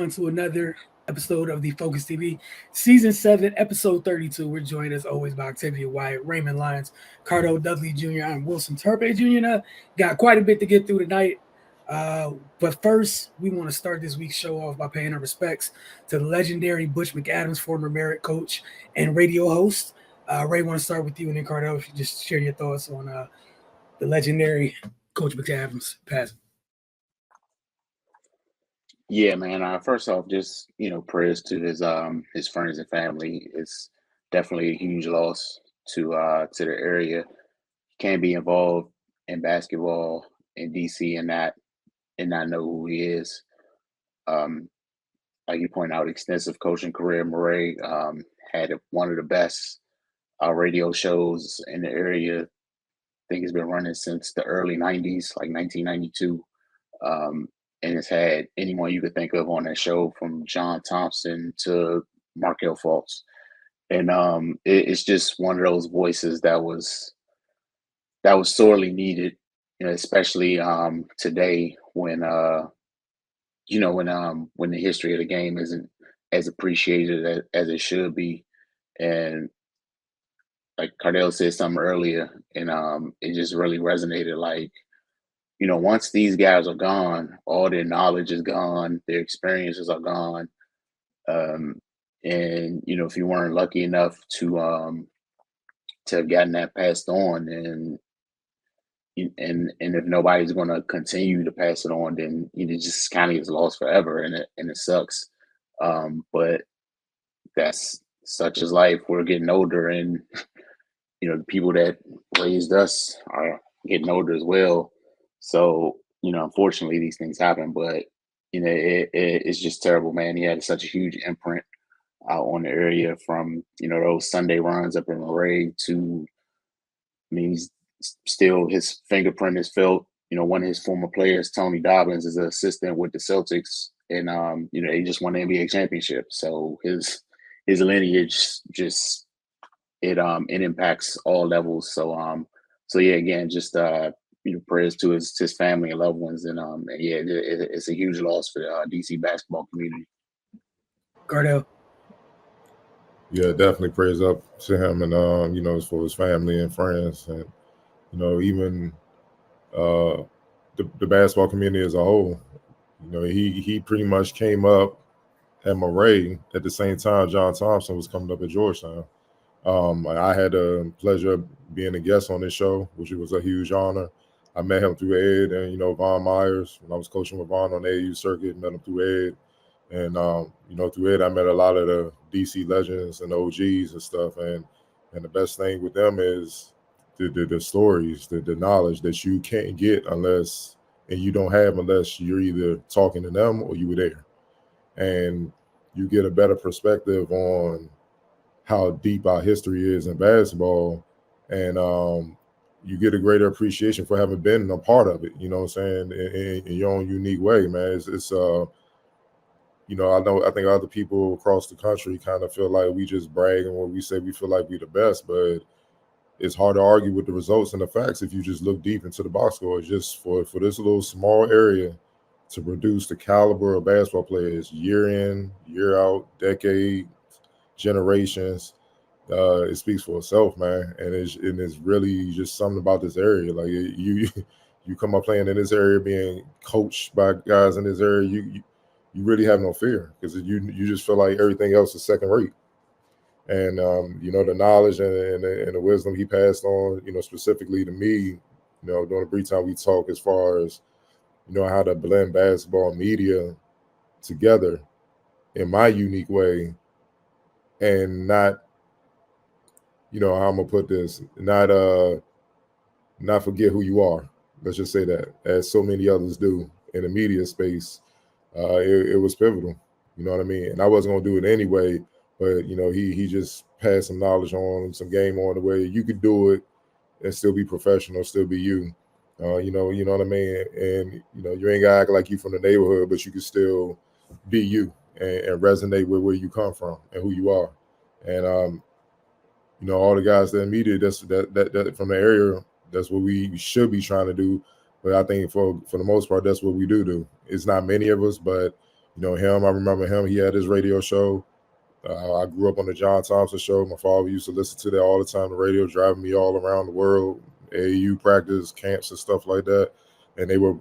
on to another episode of the Focus TV, Season 7, Episode 32. We're joined as always by Octavia Wyatt, Raymond Lyons, Cardell Dudley Jr., I'm Wilson Turpay Jr. Now, got quite a bit to get through tonight. But first, we want to start this week's show off by paying our respects to the legendary Butch McAdams, former Merit coach and radio host. Ray, want to start with you, and then Cardell, if you just share your thoughts on the legendary Coach McAdams passing. Yeah, man. First off, just prayers to his friends and family. It's definitely a huge loss to the area. Can't be involved in basketball in DC and not know who he is. Like you point out, extensive coaching career. Murray had one of the best radio shows in the area. I think it's been running since the early '90s, like 1992. And it's had anyone you could think of on that show, from John Thompson to Markel Fultz. And it's just one of those voices that was sorely needed, especially today when when the history of the game isn't as appreciated as it should be. And like Cardell said something earlier, and it just really resonated. Like, once these guys are gone, all their knowledge is gone, their experiences are gone. And if you weren't lucky enough to have gotten that passed on, and if nobody's going to continue to pass it on, then it just kind of is lost forever, and it sucks. But that's such as life. We're getting older, and the people that raised us are getting older as well. So, unfortunately, these things happen, but, it's just terrible, man. He had such a huge imprint on the area, from, those Sunday runs up in Murray to, he's still, his fingerprint is felt. One of his former players, Tony Dobbins, is an assistant with the Celtics, and, he just won the NBA championship. So his lineage just, it impacts all levels. So yeah, again, just, prayers to his family and loved ones, and yeah, it's a huge loss for the DC basketball community. Cardell. Yeah, definitely prayers up to him, and for his family and friends, and even the basketball community as a whole. He pretty much came up at Murray at the same time John Thompson was coming up at Georgetown. I had the pleasure of being a guest on this show, which was a huge honor. I met him through Ed and, Von Myers when I was coaching with Von on the AU circuit, met him through Ed. And, through Ed, I met a lot of the DC legends and OGs and stuff. And the best thing with them is the stories, the knowledge that you can't get unless you're either talking to them or you were there. And you get a better perspective on how deep our history is in basketball. And, you get a greater appreciation for having been a part of it, you know what I'm saying, in your own unique way, man. It's I think other people across the country kind of feel like we just brag and when we say we feel like we're the best, but it's hard to argue with the results and the facts if you just look deep into the box score. Just for this little small area to produce the caliber of basketball players year in, year out, decades, generations. It speaks for itself, man, and it's really just something about this area. Like you come up playing in this area, being coached by guys in this area, you really have no fear, because you just feel like everything else is second rate. And the knowledge and the wisdom he passed on, specifically to me, during the brief time we talk, as far as how to blend basketball and media together in my unique way, and not. How I'm gonna put this, not forget who you are. Let's just say that, as so many others do in the media space. It was pivotal. You know what I mean? And I wasn't gonna do it anyway, but he just passed some knowledge on, some game on, the way you could do it and still be professional, still be you. You know what I mean? And you ain't gotta act like you from the neighborhood, but you can still be you and resonate with where you come from and who you are. And all the guys that in media, that from the area, that's what we should be trying to do. But I think for the most part, that's what we do. It's not many of us, but You know him. I remember him. He had his radio show. I grew up on the John Thompson show. My father used to listen to that all the time. The radio driving me all around the world, AAU practice, camps, and stuff like that. And they were,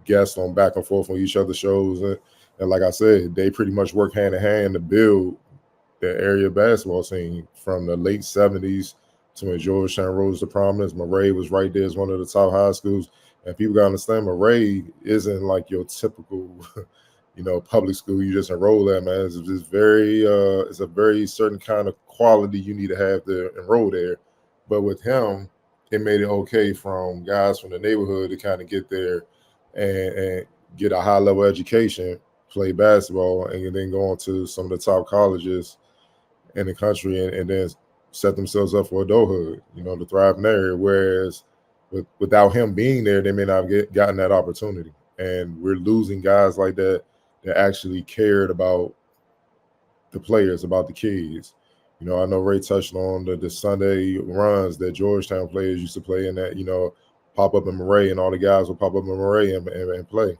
guests on back and forth on each other's shows. And like I said, they pretty much work hand in hand to build the area basketball scene from the late 70s to when Georgetown rose to prominence. Murray was right there as one of the top high schools. And people got to understand, Murray isn't like your typical, public school you just enroll at, man. It's a very certain kind of quality you need to have to enroll there. But with him, it made it okay from guys from the neighborhood to kind of get there and get a high level education, play basketball, and then go on to some of the top colleges in the country and then set themselves up for adulthood, to thrive in there. Whereas without him being there, they may not have gotten that opportunity. And we're losing guys like that actually cared about the players, about the kids. I know Ray touched on the Sunday runs that Georgetown players used to play in that, pop up in Murray, and all the guys will pop up in Murray and play.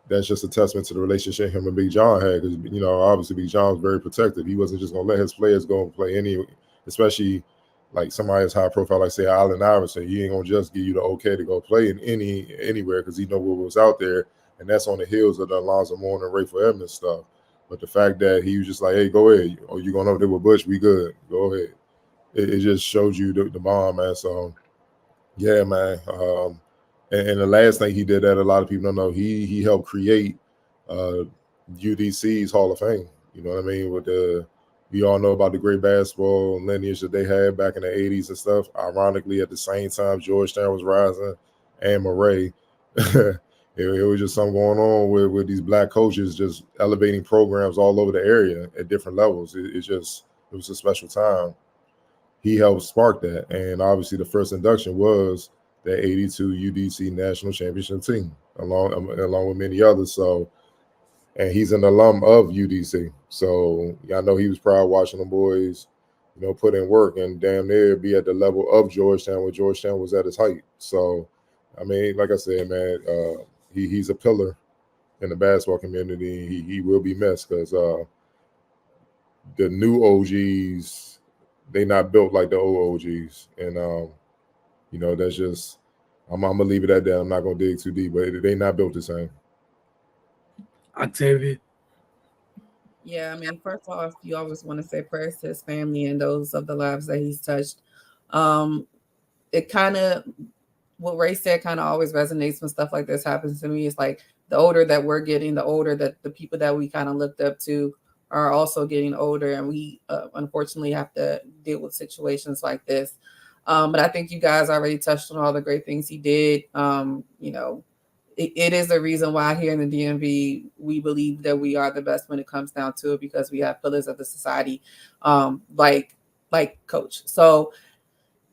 That's just a testament to the relationship him and Big John had, because, obviously Big John was very protective. He wasn't just going to let his players go and play especially like somebody as high profile, like say Allen Iverson. He ain't going to just give you the okay to go play in anywhere because he know what was out there. And that's on the heels of the Alonzo Moore and Ray for Edmonds stuff. But the fact that he was just like, hey, go ahead. Oh, you going over there with Butch? We good. Go ahead. It just shows you the bond, man. So, yeah, man. And the last thing he did that a lot of people don't know, he helped create UDC's Hall of Fame. You know what I mean? We all know about the great basketball lineage that they had back in the 80s and stuff. Ironically, at the same time, Georgetown was rising and Murray. It was just something going on with these black coaches just elevating programs all over the area at different levels. It was a special time. He helped spark that. And obviously the first induction was the 82 UDC national championship team, along with many others. So, and he's an alum of UDC. So I know he was proud watching them boys, put in work and damn near be at the level of Georgetown when Georgetown was at its height. So, I mean, like I said, man, he's a pillar in the basketball community. He will be missed because the new OGs, they not built like the old OGs. And, that's just, I'm going to leave it at that. I'm not going to dig too deep, but they not built the same. Octavia. Yeah, I mean, first off, you always want to say prayers to his family and those of the lives that he's touched. It kind of, what Ray said kind of always resonates when stuff like this happens to me. It's like the older that we're getting, the older that the people that we kind of looked up to are also getting older. And we unfortunately have to deal with situations like this. But I think you guys already touched on all the great things he did. It is the reason why here in the DMV, we believe that we are the best when it comes down to it, because we have pillars of the society, like Coach. So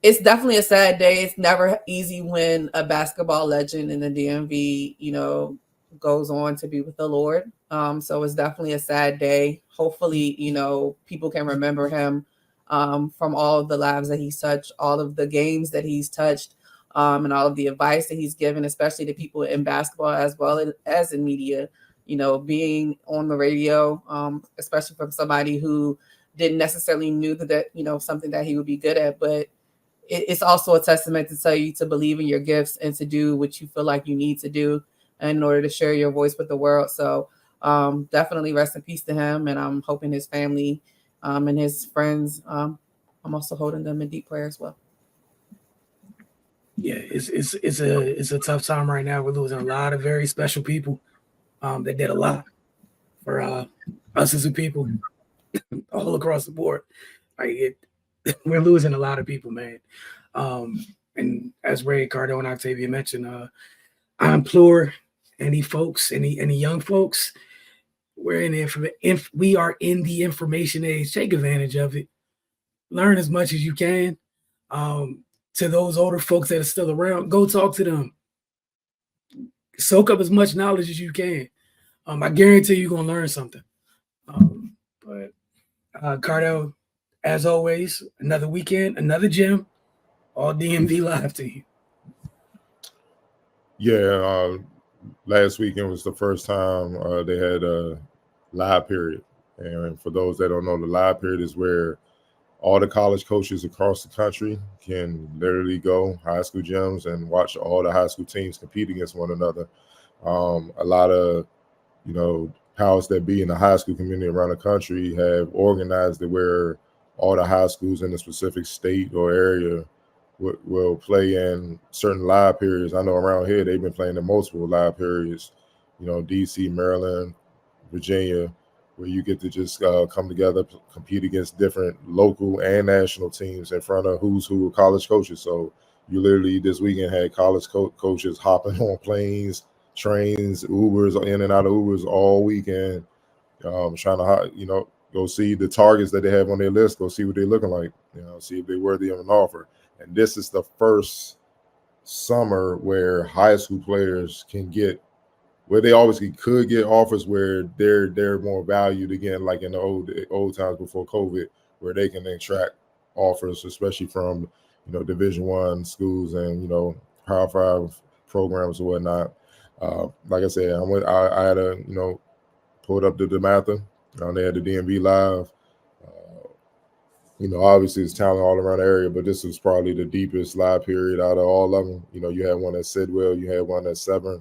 it's definitely a sad day. It's never easy when a basketball legend in the DMV, goes on to be with the Lord. So it's definitely a sad day. Hopefully, people can remember him from all of the lives that he's touched, all of the games that he's touched, and all of the advice that he's given, especially to people in basketball as well as in media, being on the radio, especially from somebody who didn't necessarily knew that, something that he would be good at, but it's also a testament to tell you to believe in your gifts and to do what you feel like you need to do in order to share your voice with the world. So definitely rest in peace to him. And I'm hoping his family and his friends, I'm also holding them in deep prayer as well. Yeah, it's a tough time right now. We're losing a lot of very special people that did a lot for us as a people all across the board. We're losing a lot of people, man. And as Ray, Cardell, and Octavia mentioned, I implore any folks, any young folks, we are in the information age. Take advantage of it. Learn as much as you can. To those older folks that are still around, go talk to them. Soak up as much knowledge as you can. I guarantee you're going to learn something. But Cardell, as always, another weekend, another gym, all DMV live to you. Yeah, last weekend was the first time they had a live period. And for those that don't know, the live period is where all the college coaches across the country can literally go high school gyms and watch all the high school teams compete against one another. A lot of, powers that be in the high school community around the country have organized it where all the high schools in a specific state or area will play in certain live periods. I know around here they've been playing in multiple live periods, DC, Maryland, Virginia, where you get to just come together, compete against different local and national teams in front of who's who of college coaches. So you literally this weekend had college coaches hopping on planes, trains, Ubers, in and out of Ubers all weekend, trying to, go see the targets that they have on their list, go see what they're looking like, see if they're worthy of an offer. And this is the first summer where high school players can get, where they always could get offers where they're more valued again, like in the old times before COVID, where they can attract offers, especially from Division I schools and Power 5 programs or whatnot. Like I said, I had to pulled up the DeMatha. They had the DMV live. Obviously it's talent all around the area, but this was probably the deepest live period out of all of them. You had one at Sidwell, you had one at Severn,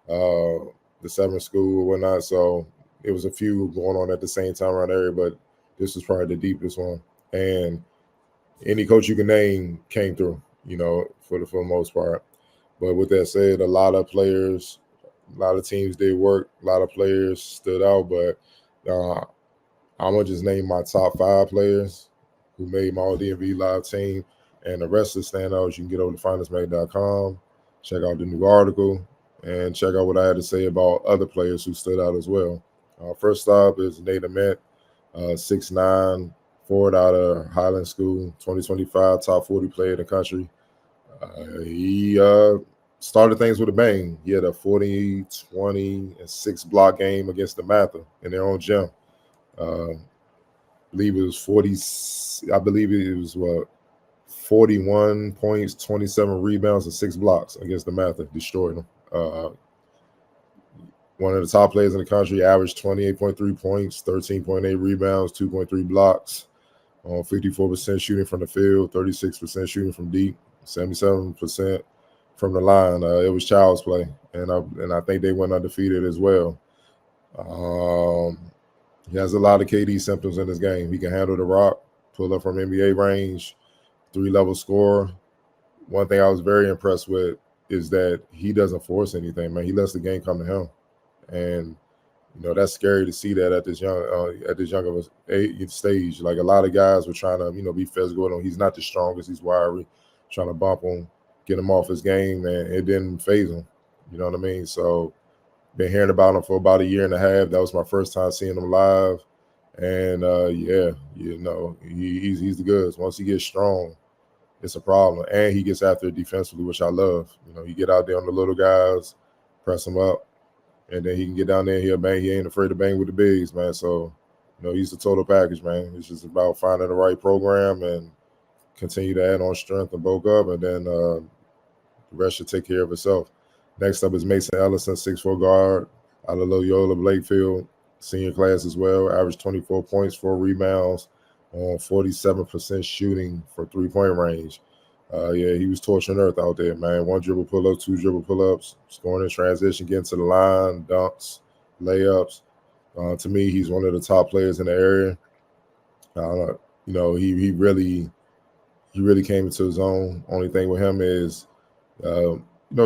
the Severn school or whatnot. So it was a few going on at the same time around the area, but this was probably the deepest one. And any coach you can name came through, for the most part. But with that said, a lot of players, a lot of teams did work, a lot of players stood out, but I'm going to just name my top 5 players who made my All-DMV live team, and the rest of the standouts you can get over to finestmag.com, check out the new article, and check out what I had to say about other players who stood out as well. First up is Nate Ament, 6'9", forward out of Highland School, 2025 top 40 player in the country. He started things with a bang. He had a 40, 20, and 6 block game against the Mather in their own gym. I believe it was 41 points, 27 rebounds, and 6 blocks against the Mather, destroyed them. One of the top players in the country, averaged 28.3 points, 13.8 rebounds, 2.3 blocks, 54% shooting from the field, 36% shooting from deep, 77% from the line. It was child's play, and I think they went undefeated as well. He has a lot of KD symptoms in his game. He can handle the rock, pull up from NBA range, 3-level scorer. One thing I was very impressed with is that he doesn't force anything, man. He lets the game come to him, and that's scary to see that at this young of a stage. Like a lot of guys were trying to be physical with him. He's not the strongest. He's wiry, trying to bump him, get him off his game, and it didn't phase him. You know what I mean? So been hearing about him for about a year and a half. That was my first time seeing him live, and he's the goods. Once he gets strong, it's a problem, and he gets after it defensively, which I love. He get out there on the little guys, press them up, and then he can get down there. He'll bang. He ain't afraid to bang with the bigs, man. So he's the total package, man. It's just about finding the right program and continue to add on strength and bulk up, and then the rest should take care of itself. Next up is Mason Ellison, 6'4" guard out of Loyola Blakefield, senior class as well. Averaged 24 points, 4 rebounds, on 47% shooting for 3-point range. He was torching earth out there, man. 1 dribble pull-up, 2 dribble pull-ups, scoring in transition, getting to the line, dunks, layups. To me, he's one of the top players in the area. He really came into his own. Only thing with him is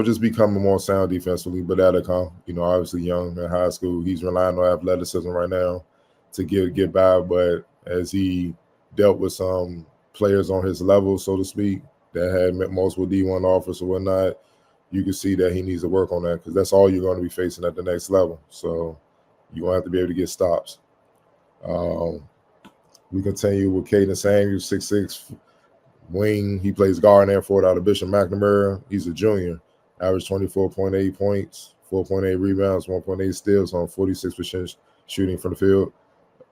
just becoming more sound defensively, but that'll come. Obviously young in high school, he's relying on athleticism right now to get by. But as he dealt with some players on his level, so to speak, that had multiple D1 offers or whatnot, you can see that he needs to work on that, because that's all you're going to be facing at the next level. So you're going to have to be able to get stops. We continue with Caden Samuels, 6'6", wing. He plays guard and forward out of Bishop McNamara. He's a junior. Averaged 24.8 points, 4.8 rebounds, 1.8 steals on 46% shooting from the field.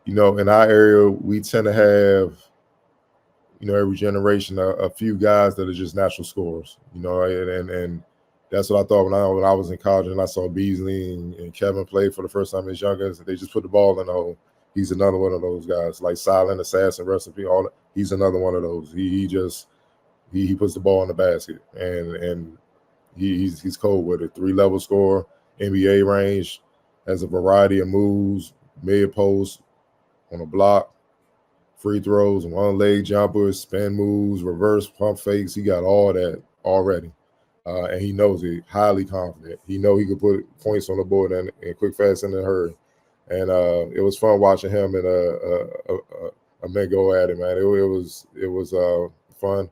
In our area, we tend to have, every generation a few guys that are just natural scorers. And that's what I thought when I was in college and I saw Beasley and Kevin play for the first time as youngins. They just put the ball in the hole. He's another one of those guys, like silent assassin recipe. He's another one of those. He puts the ball in the basket, and he's cold with it. 3-level score, NBA range, has a variety of moves, mid post, on a block, free throws, one leg jumpers, spin moves, reverse pump fakes. He got all that already. And he knows it, highly confident. He know he could put points on the board and quick, fast, and in a hurry. And it was fun watching him and a man go at it, man. It was fun.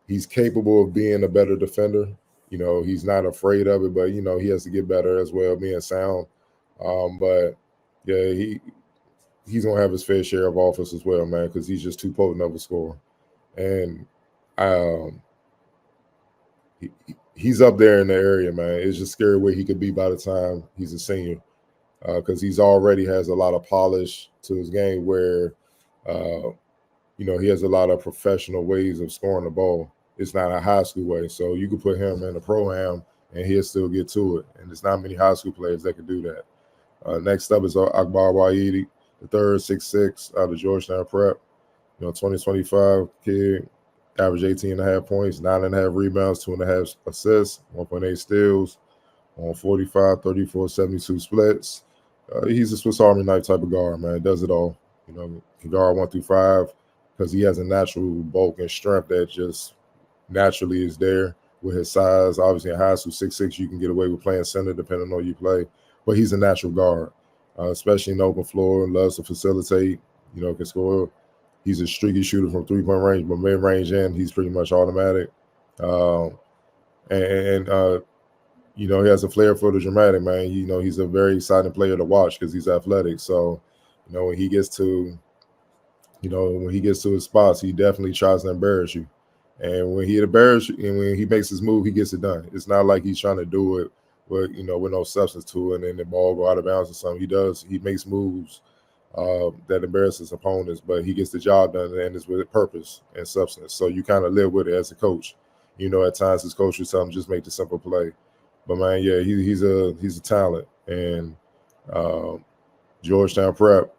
He's capable of being a better defender. You know, he's not afraid of it, but, you know, he has to get better as well, being sound. But, yeah, he's going to have his fair share of offense as well, man, because he's just too potent of a scorer. And he's up there in the area, man. It's just scary where he could be by the time he's a senior, because he's already has a lot of polish to his game where, you know, he has a lot of professional ways of scoring the ball. It's not a high school way. So you could put him in a pro-am and he'll still get to it. And there's not many high school players that can do that. Next up is Akbar Waidi, the third, 6'6", out of Georgetown Prep. You know, 2025 kid, average 18.5 points, 9.5 rebounds, 2.5 assists, 1.8 steals, on 45, 34, 72 splits. He's a Swiss Army knife type of guard, man. Does it all. You know, can guard 1 through 5 because he has a natural bulk and strength that just naturally is there with his size. Obviously, in high school, 6'6", you can get away with playing center depending on who you play. But he's a natural guard, especially in the open floor, loves to facilitate, you know, can score. He's a streaky shooter from three-point range, but mid-range end, he's pretty much automatic. You know, he has a flair for the dramatic, man. You know, he's a very exciting player to watch because he's athletic. So, you know, when he gets to his spots, he definitely tries to embarrass you. And when he embarrasses you, and when he makes his move, he gets it done. It's not like he's trying to do it with no substance to it, and then the ball go out of bounds or something. He makes moves that embarrasses opponents, but he gets the job done, and it's with purpose and substance. So you kind of live with it as a coach. You know, at times his coach will tell him just make the simple play. But man, yeah, he's a talent. And Georgetown Prep,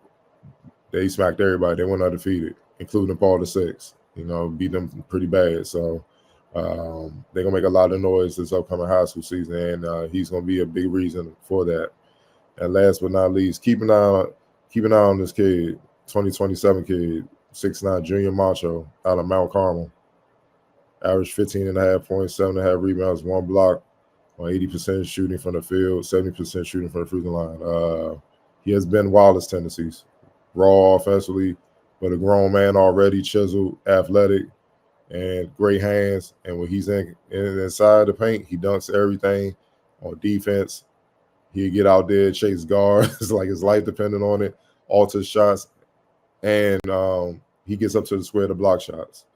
they smacked everybody. They went undefeated, including Paul VI. You know, beat them pretty bad. So they're gonna make a lot of noise this upcoming high school season, and he's gonna be a big reason for that. And last but not least, keep an eye on this kid, 2027 kid, 6'9", junior macho out of Mount Carmel. Average 15.5 points, 7.5 rebounds, 1 block, on 80% shooting from the field, 70% shooting from the free throw line. He has Ben Wallace tendencies, raw offensively, but a grown man already, chiseled, athletic, and great hands. And when he's inside the paint, he dunks everything. On defense, he'll get out there, chase guards like his life depending on it, alter shots, and he gets up to the square to block shots.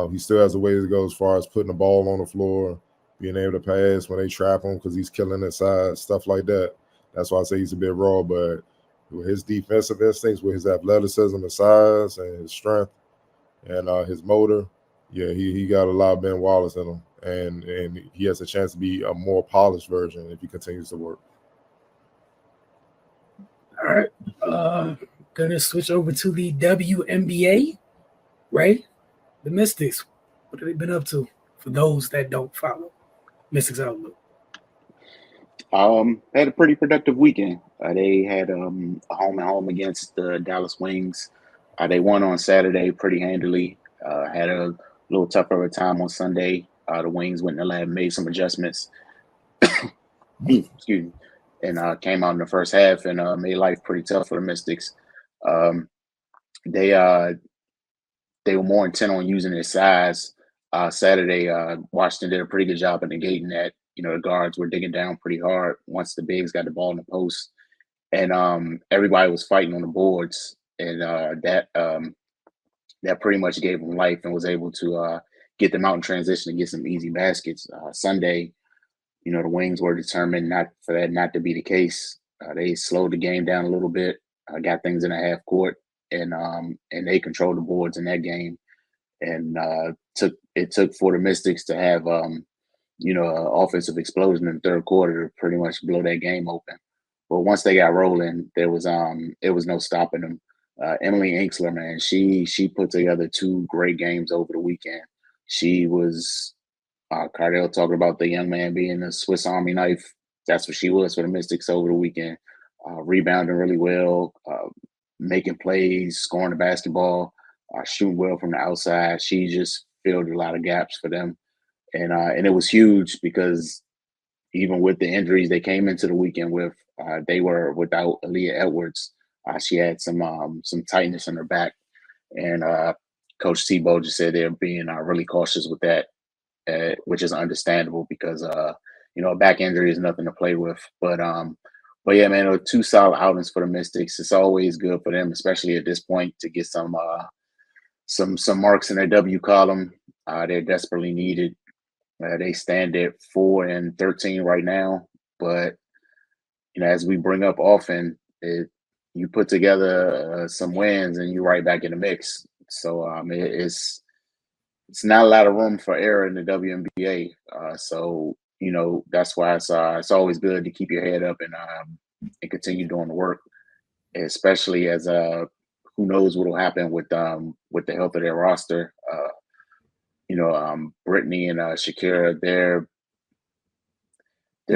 He still has a way to go as far as putting the ball on the floor, being able to pass when they trap him because he's killing inside, stuff like that. That's why I say he's a bit raw, but with his defensive instincts, with his athleticism and size and his strength and his motor, yeah, he got a lot of Ben Wallace in him, and he has a chance to be a more polished version if he continues to work. All right, gonna switch over to the WNBA, right? The Mystics, what have they been up to for those that don't follow Mystics Outlook? Had a pretty productive weekend. They had a home and home against the Dallas Wings. They won on Saturday pretty handily. Had a little tougher of a time on Sunday. The Wings went in the lab, made some adjustments. Excuse me. And came out in the first half and made life pretty tough for the Mystics. They were more intent on using their size. Saturday, Washington did a pretty good job of negating that. You know, the guards were digging down pretty hard once the bigs got the ball in the post. And everybody was fighting on the boards. And that pretty much gave them life and was able to get them out in transition and get some easy baskets. Sunday, you know, the Wings were determined not to be the case. They slowed the game down a little bit, got things in the half court, and they controlled the boards in that game. And it took for the Mystics to have offensive explosion in the third quarter to pretty much blow that game open. But once they got rolling, it was no stopping them. Emily Inksler, man, she put together 2 great games over the weekend. She was Cardell talking about the young man being a Swiss Army knife. That's what she was for the Mystics over the weekend. Rebounding really well, making plays, scoring the basketball, shooting well from the outside. She just filled a lot of gaps for them. And it was huge because even with the injuries they came into the weekend with, they were without Aaliyah Edwards. She had some tightness in her back, and Coach Tebow just said they're being really cautious with that, which is understandable because a back injury is nothing to play with. But yeah, man, 2 solid outings for the Mystics. It's always good for them, especially at this point, to get some marks in their W column. They're desperately needed. They stand at 4-13 right now, but as we bring up often, you put together some wins and you're right back in the mix. So it's not a lot of room for error in the WNBA. So that's why it's always good to keep your head up and continue doing the work, especially as who knows what will happen with the health of their roster. Brittany and Shakira, they're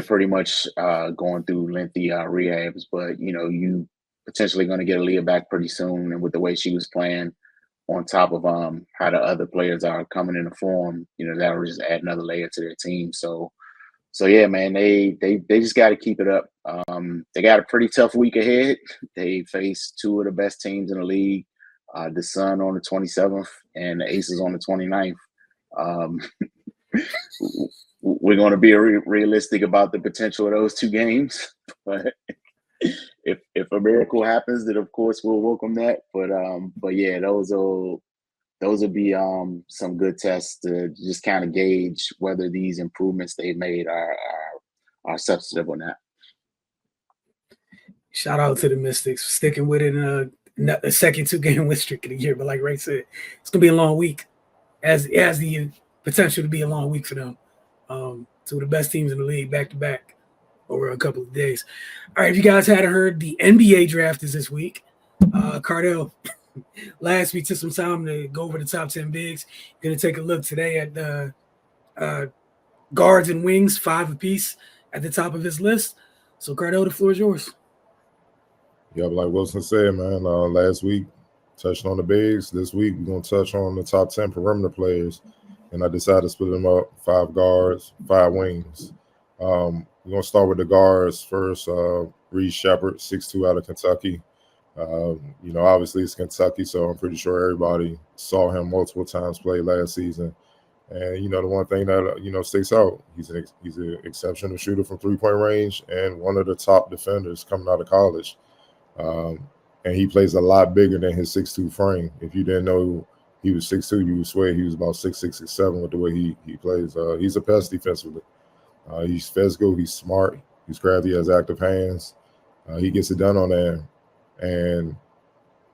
pretty much going through lengthy rehabs, but you potentially going to get Aaliyah back pretty soon, and with the way she was playing, on top of how the other players are coming into form, that will just add another layer to their team. So yeah, man, they just got to keep it up. They got a pretty tough week ahead. They face 2 of the best teams in the league, the Sun on the 27th and the Aces on the 29th. We're going to be realistic about the potential of those 2 games, but if a miracle happens, then of course we'll welcome that. But yeah, those will be some good tests to just kind of gauge whether these improvements they've made are substantive or not. Shout out to the Mystics for sticking with it in the second 2-game win streak of the year. But like Ray said, it's gonna be a long week. It has the potential to be a long week for them. 2 of the best teams in the league back to back over a couple of days. All right, if you guys hadn't heard, the NBA draft is this week. Cardell, last week took some time to go over the top 10 bigs. Going to take a look today at the guards and wings, 5 apiece at the top of his list. So, Cardell, the floor is yours. Yeah, like Wilson said, man, last week touched on the bigs. This week we're going to touch on the top 10 perimeter players. And I decided to split them up, 5 guards, 5 wings. We're going to start with the guards first. Reed Sheppard, 6'2", out of Kentucky. Obviously it's Kentucky, so I'm pretty sure everybody saw him multiple times play last season. And, the one thing that, sticks out, he's an exceptional shooter from 3-point range and one of the top defenders coming out of college. And he plays a lot bigger than his 6'2" frame. If you didn't know he was 6'2", you would swear he was about 6'6", 6'7" with the way he plays. He's a pest defensively. He's physical. He's smart. He's crafty. He has active hands. He gets it done on there. And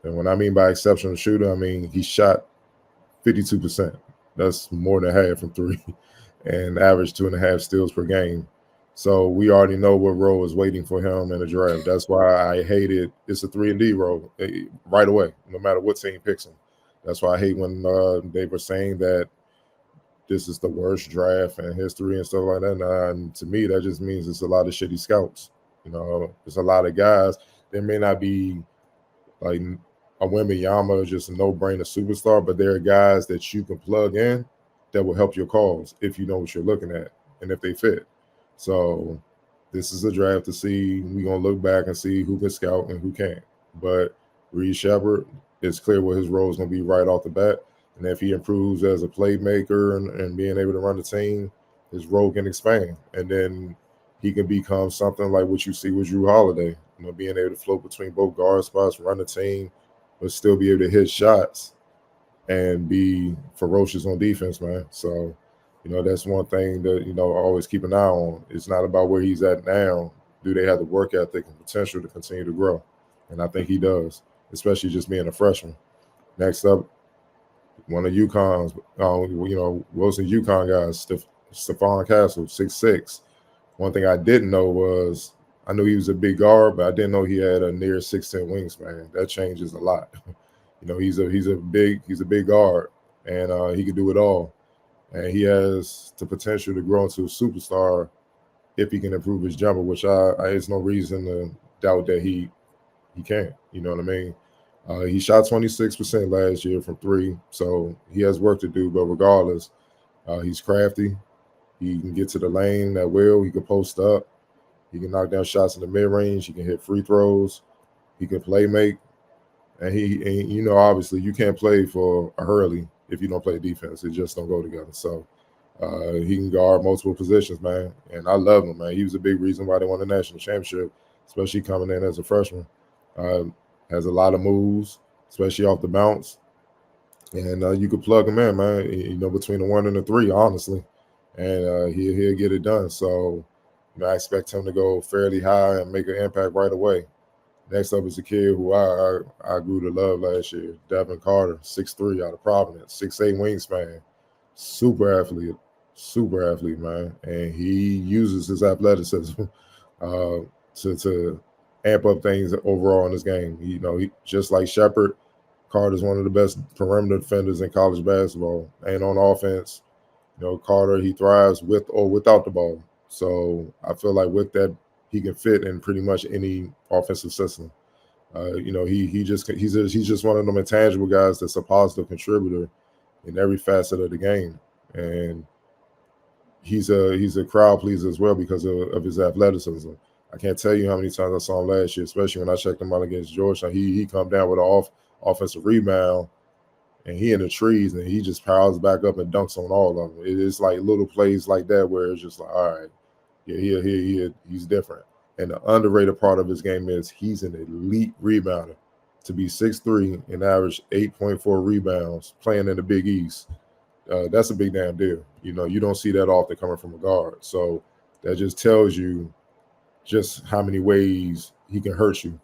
when I mean by exceptional shooter, I mean he shot 52%. That's more than half from 3 and averaged 2.5 steals per game. So we already know what role is waiting for him in the draft. That's why I hated it's a 3-and-D role right away, no matter what team picks him. That's why I hate when they were saying that this is the worst draft in history and stuff like that. And to me, that just means it's a lot of shitty scouts. There's a lot of guys. There may not be like a Wembanyama, just a no-brainer superstar, but there are guys that you can plug in that will help your cause if you know what you're looking at and if they fit. So this is a draft to see. We're going to look back and see who can scout and who can't. But Reed Sheppard, it's clear what his role is going to be right off the bat. And if he improves as a playmaker and being able to run the team, his role can expand. And then he can become something like what you see with Drew Holiday, being able to float between both guard spots, run the team, but still be able to hit shots and be ferocious on defense, man. So, that's one thing that, I always keep an eye on. It's not about where he's at now. Do they have the work ethic and potential to continue to grow? And I think he does, especially just being a freshman. Next up, one of UConn's, Wilson's UConn guys, Stephon Castle, 6'6". One thing I didn't know was I knew he was a big guard, but I didn't know he had a near 6'10" wingspan. That changes a lot. He's a big guard, and he can do it all. And he has the potential to grow into a superstar if he can improve his jumper, which there's no reason to doubt that he can. You know what I mean? He shot 26% last year from three, so he has work to do. But regardless, he's crafty. He can get to the lane at will. He can post up. He can knock down shots in the mid-range. He can hit free throws. He can play make. And obviously you can't play for a Hurley if you don't play defense. It just don't go together. So he can guard multiple positions, man. And I love him, man. He was a big reason why they won the national championship, especially coming in as a freshman. Has a lot of moves, especially off the bounce. And you could plug him in, man, between the 1 and the 3, honestly. And he'll get it done. So I expect him to go fairly high and make an impact right away. Next up is a kid who I grew to love last year, Devin Carter, 6'3" out of Providence, 6'8" wingspan, super athlete, man. And he uses his athleticism to amp up things overall in this game. He just like Shepard, Carter's one of the best perimeter defenders in college basketball. And on offense, Carter, he thrives with or without the ball. So I feel like with that, he can fit in pretty much any offensive system. He's just one of them intangible guys that's a positive contributor in every facet of the game, and he's a crowd pleaser as well because of his athleticism. I can't tell you how many times I saw him last year, especially when I checked him out against Georgetown. He come down with an offensive rebound, and he in the trees, and he just powers back up and dunks on all of them. It is like little plays like that where it's just like, all right. Yeah, he's different. And the underrated part of his game is he's an elite rebounder. To be 6'3" and average 8.4 rebounds playing in the Big East, that's a big damn deal. You don't see that often coming from a guard. So that just tells you just how many ways he can hurt you.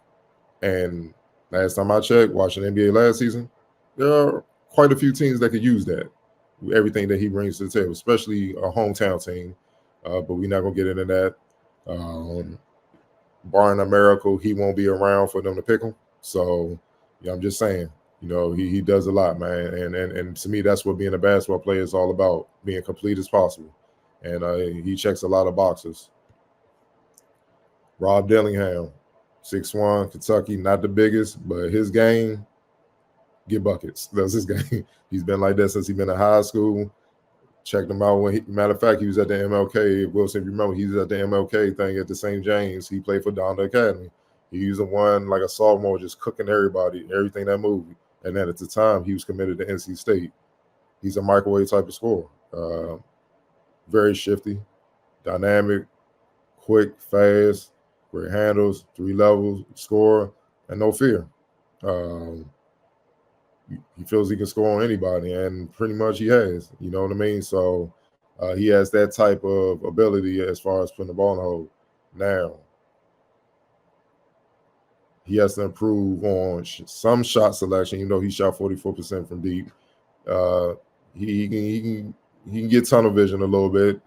And last time I checked, watching NBA last season, there are quite a few teams that could use that, everything that he brings to the table, especially a hometown team. But we're not going to get into that. Barring a miracle, he won't be around for them to pick him. So, I'm just saying, he does a lot, man. And to me, that's what being a basketball player is all about, being complete as possible. And he checks a lot of boxes. Rob Dillingham, 6'1", Kentucky, not the biggest, but his game, get buckets. That's his game. He's been like that since he's been in high school. Checked him out matter of fact, he was at the MLK. Wilson, if you remember, he was at the MLK thing at the St. James. He played for Donda Academy. He was the one, like a sophomore, just cooking everybody, everything that moved. And then at the time, he was committed to NC State. He's a microwave type of scorer. Very shifty, dynamic, quick, fast, great handles, 3 levels, scorer, and no fear. He feels he can score on anybody, and pretty much he has. You know what I mean? So he has that type of ability as far as putting the ball in the hole. Now, he has to improve on some shot selection. He shot 44% from deep. He can get tunnel vision a little bit,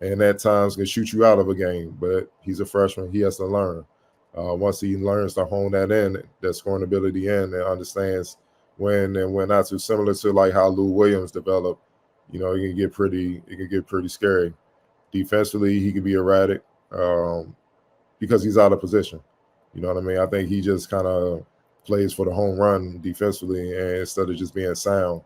and at times can shoot you out of a game. But he's a freshman. He has to learn. Once he learns to hone that scoring ability in, and understands when and when not to, similar to like how Lou Williams developed, it can get pretty scary. Defensively, he can be erratic because he's out of position. You know what I mean? I think he just kind of plays for the home run defensively, and instead of just being sound.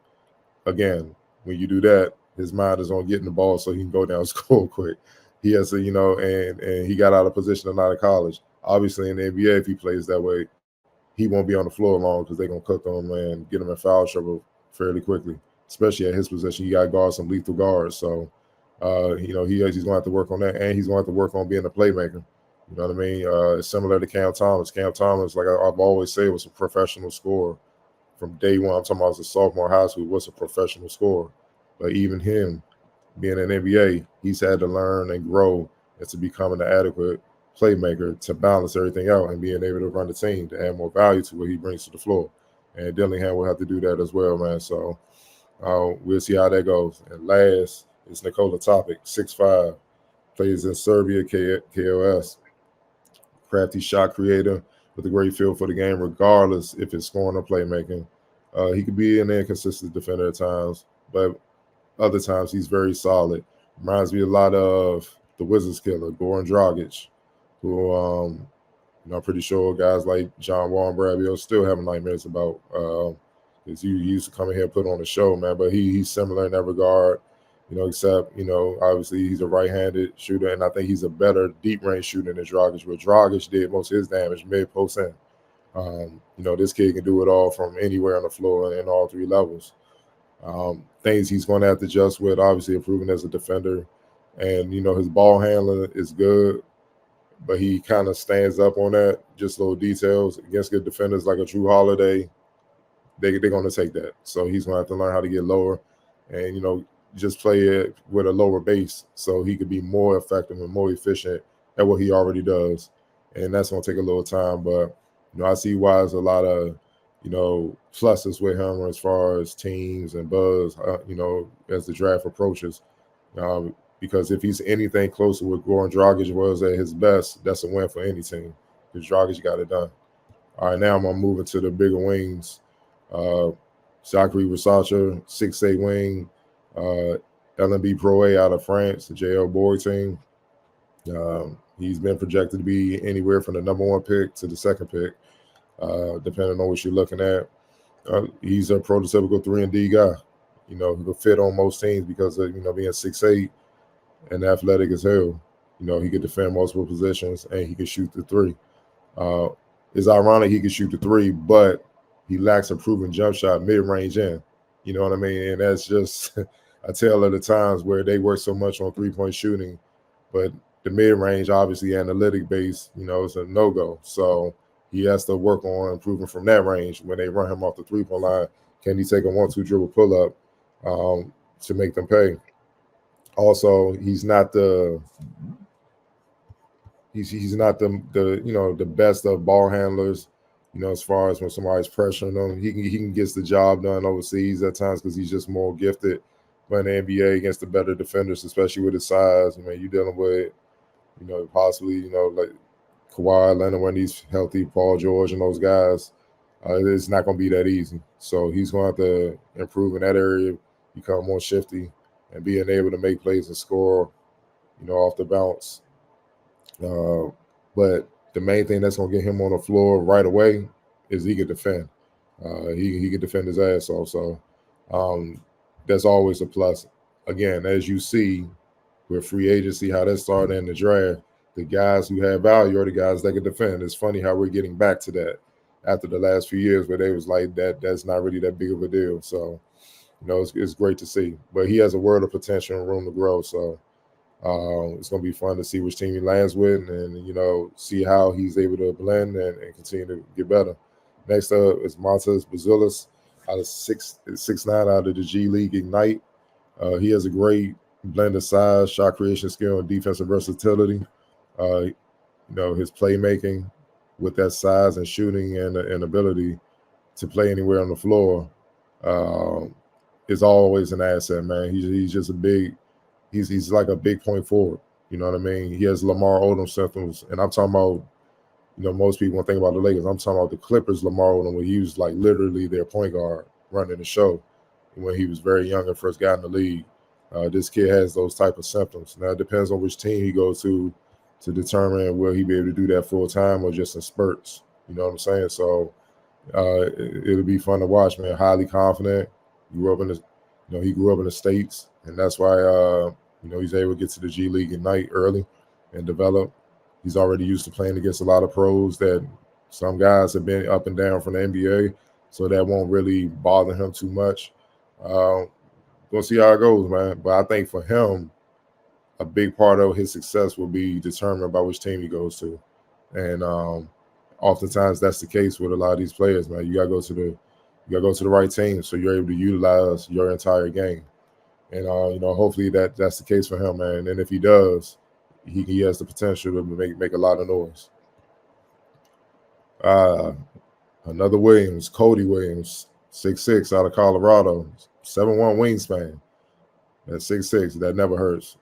Again, when you do that, his mind is on getting the ball so he can go down and score quick. He has to, and he got out of position and out of college. Obviously, in the NBA, if he plays that way, he won't be on the floor long because they're going to cook him and get him in foul trouble fairly quickly, especially at his position. You got to guard some lethal guards. So, he's going to have to work on that, and he's going to have to work on being a playmaker. You know what I mean? Similar to Cam Thomas. Cam Thomas, like I've always said, was a professional scorer. From day one, I'm talking about as a sophomore in high school, was a professional scorer. But even him, being in the NBA, he's had to learn and grow into becoming an adequate playmaker to balance everything out and being able to run the team to add more value to what he brings to the floor. And Dillingham will have to do that as well, man. So we'll see how that goes. And last is Nikola Topic, 6'5", plays in Serbia, KOS. Crafty shot creator with a great feel for the game, regardless if it's scoring or playmaking. He could be an inconsistent defender at times, but other times he's very solid. Reminds me a lot of the Wizards killer, Goran Dragic, who I'm pretty sure guys like John Wall and Brad Beal still having nightmares about. Because he used to come in here and put on the show, man. But he's similar in that regard, except, obviously he's a right-handed shooter, and I think he's a better deep-range shooter than Dragic, where Dragic did most of his damage mid-post in. This kid can do it all from anywhere on the floor in all three levels. Things he's going to have to adjust with, obviously improving as a defender. And, his ball handling is good, but he kind of stands up on that, just little details. Against good defenders like a Drew Holiday, they're going to take that. So he's going to have to learn how to get lower and, just play it with a lower base so he could be more effective and more efficient at what he already does. And that's going to take a little time. But, I see why there's a lot of, pluses with him as far as teams and buzz, as the draft approaches. Because if he's anything closer with Goran Dragic was at his best, that's a win for any team. Because Dragic got it done. All right, now I'm going to move into the bigger wings. Zachary Versace, 6'8" wing, LNB Pro A out of France, the JL Boy team. He's been projected to be anywhere from the number 1 pick to the 2nd pick, depending on what you're looking at. He's a prototypical 3-and-D guy. He could fit on most teams because of, being 6'8" and athletic as hell. He could defend multiple positions and he could shoot the 3. It's ironic he could shoot the 3, but he lacks a proven jump shot mid-range in. You know what I mean? And that's just a tale of the times where they work so much on three-point shooting, but the mid-range, obviously analytic-based, is a no-go. So he has to work on improving from that range. When they run him off the three-point line, can he take a 1-2 dribble pull-up to make them pay? Also, he's not the best of ball handlers. As far as when somebody's pressuring him, he can get the job done overseas at times because he's just more gifted. But in the NBA against the better defenders, especially with his size, you're dealing with, possibly, like Kawhi Leonard when he's healthy, Paul George and those guys. It's not going to be that easy. So he's going to have to improve in that area, become more shifty, and being able to make plays and score, off the bounce. But the main thing that's going to get him on the floor right away is he can defend. He can defend his ass off. So that's always a plus. Again, as you see with free agency, how that started in the draft, the guys who have value are the guys that can defend. It's funny how we're getting back to that after the last few years where they was like, that's not really that big of a deal. So, it's great to see. But he has a world of potential and room to grow. So it's going to be fun to see which team he lands with and, see how he's able to blend and continue to get better. Next up is Montes Bazulis out of 6'9" out of the G League Ignite. He has a great blend of size, shot creation skill, and defensive versatility. His playmaking with that size and shooting and ability to play anywhere on the floor is always an asset, man. He's just he's like a big point forward. You know what I mean? He has Lamar Odom symptoms, and I'm talking about, most people when think about the Lakers, I'm talking about the Clippers, Lamar Odom, when he was like literally their point guard running the show when he was very young and first got in the league. This kid has those type of symptoms. Now, it depends on which team he goes to determine will he be able to do that full time or just in spurts. You know what I'm saying? So it'll be fun to watch, man. Highly confident. He grew up in the States, and that's why he's able to get to the G League Ignite early and develop. He's already used to playing against a lot of pros that some guys have been up and down from the NBA, so that won't really bother him too much. We'll see how it goes, man. But I think for him, a big part of his success will be determined by which team he goes to. And oftentimes that's the case with a lot of these players, man. You gotta go to the right team so you're able to utilize your entire game. And hopefully that's the case for him, man. And if he does, he has the potential to make a lot of noise. Another Williams, Cody Williams, 6'6" out of Colorado, 7'1" wingspan. At 6'6", that never hurts.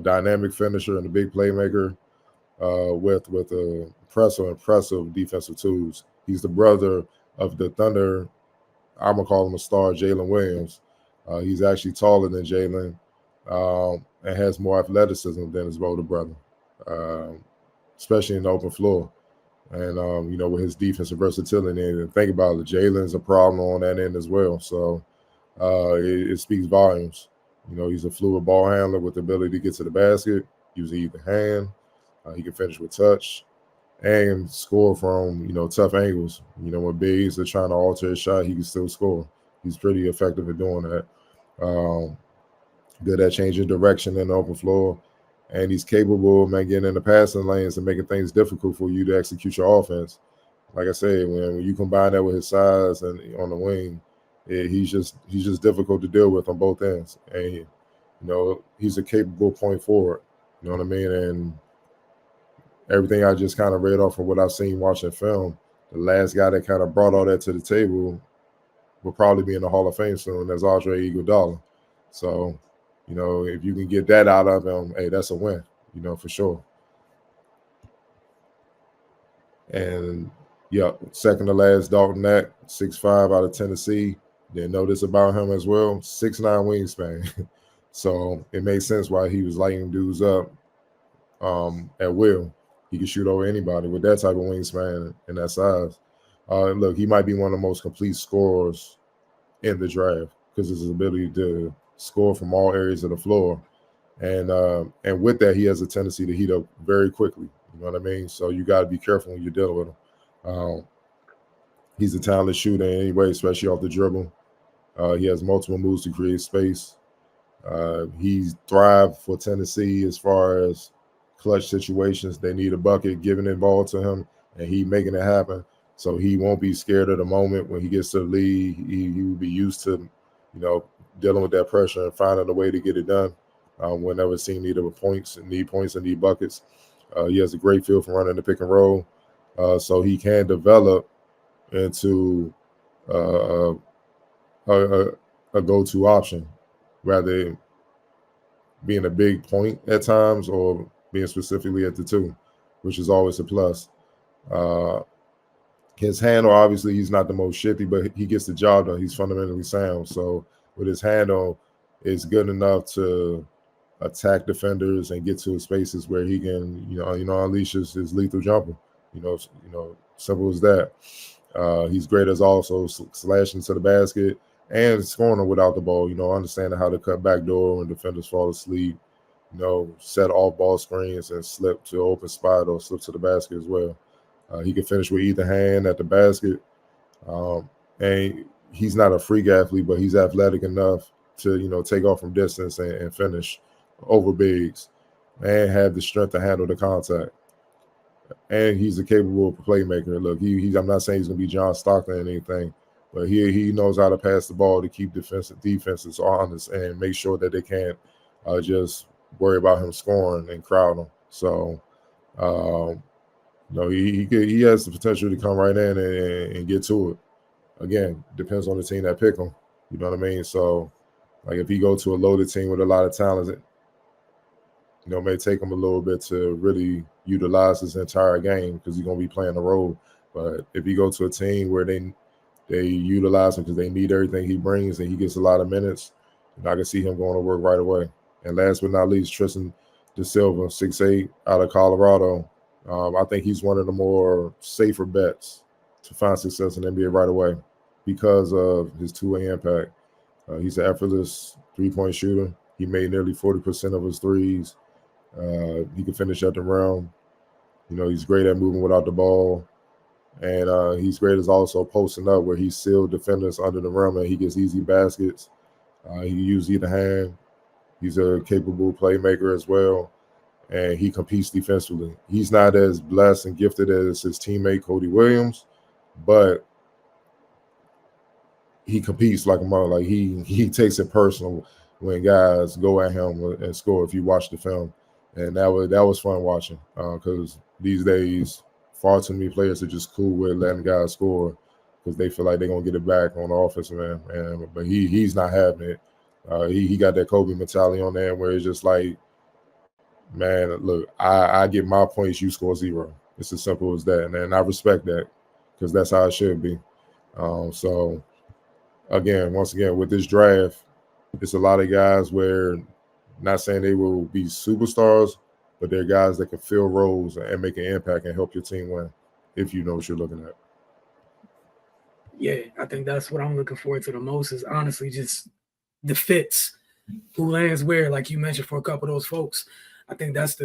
Dynamic finisher and a big playmaker with impressive defensive tools. He's the brother of the Thunder. I'm gonna call him a star, Jalen Williams. He's actually taller than Jalen and has more athleticism than his older brother, especially in the open floor. And with his defensive versatility, and think about it, Jalen's a problem on that end as well. So it speaks volumes. He's a fluid ball handler with the ability to get to the basket, use either hand. He can finish with touch and score from, tough angles. When bigs are trying to alter his shot, he can still score. He's pretty effective at doing that. Good at changing direction in the open floor. And he's capable of getting in the passing lanes and making things difficult for you to execute your offense. Like I said, when you combine that with his size and on the wing, he's just difficult to deal with on both ends. And he's a capable point forward. You know what I mean? And everything I just kind of read off of what I've seen watching film, the last guy that kind of brought all that to the table will probably be in the Hall of Fame soon. That's Andre Iguodala. So, if you can get that out of him, hey, that's a win, for sure. And, second to last, Dalton Knack, 6'5" out of Tennessee. Didn't know this about him as well, 6'9" wingspan. So it made sense why he was lighting dudes up at will. He can shoot over anybody with that type of wingspan and that size. Look, he might be one of the most complete scorers in the draft because of his ability to score from all areas of the floor. And with that, he has a tendency to heat up very quickly. You know what I mean? So you got to be careful when you're dealing with him. He's a talented shooter anyway, especially off the dribble. He has multiple moves to create space. He's thrived for Tennessee as far as clutch situations. They need a bucket, giving the ball to him, and he making it happen. So he won't be scared of the moment when he gets to the lead. He will be used to, dealing with that pressure and finding a way to get it done. Whenever it's seen need points and need buckets. He has a great feel for running the pick and roll. So he can develop into a go-to option, rather being a big point at times or being specifically at the two, which is always a plus. His handle, obviously, he's not the most shifty, but he gets the job done. He's fundamentally sound. So with his handle, it's good enough to attack defenders and get to spaces where he can, unleash his lethal jumper. Simple as that. He's great as also slashing to the basket and scoring without the ball. Understanding how to cut back door when defenders fall asleep. Set off ball screens and slip to an open spot or slip to the basket as well. He can finish with either hand at the basket. And he's not a freak athlete, but he's athletic enough to, take off from distance and finish over bigs and have the strength to handle the contact. And he's a capable playmaker. Look, I'm not saying he's going to be John Stockton or anything, but he knows how to pass the ball to keep defenses honest and make sure that they can't just worry about him scoring and crowd him. So, he has the potential to come right in and get to it. Again, depends on the team that pick him. You know what I mean? So, like if he go to a loaded team with a lot of talent, it may take him a little bit to really utilize his entire game because he's going to be playing a role. But if you go to a team where they utilize him because they need everything he brings and he gets a lot of minutes, I can see him going to work right away. And last but not least, Tristan De Silva, 6'8", out of Colorado. I think he's one of the more safer bets to find success in the NBA right away because of his two-way impact. He's an effortless three-point shooter. He made nearly 40% of his threes. He can finish at the rim. He's great at moving without the ball. And he's great as also posting up where he sealed defenders under the rim and he gets easy baskets. He can use either hand. He's a capable playmaker as well. And he competes defensively. He's not as blessed and gifted as his teammate Cody Williams, but he competes like a mother. Like he takes it personal when guys go at him and score. If you watch the film, and that was fun watching because these days far too many players are just cool with letting guys score because they feel like they're gonna get it back on the offensive end. But he's not having it. He got that Kobe mentality on there where it's just like, man, look, I get my points, you score 0. It's as simple as that. And I respect that because that's how it should be. So, once again, with this draft, it's a lot of guys where, not saying they will be superstars, but they're guys that can fill roles and make an impact and help your team win, if you know what you're looking at. Yeah, I think that's what I'm looking forward to the most is honestly just the fits, who lands where, like you mentioned, for a couple of those folks. I think that's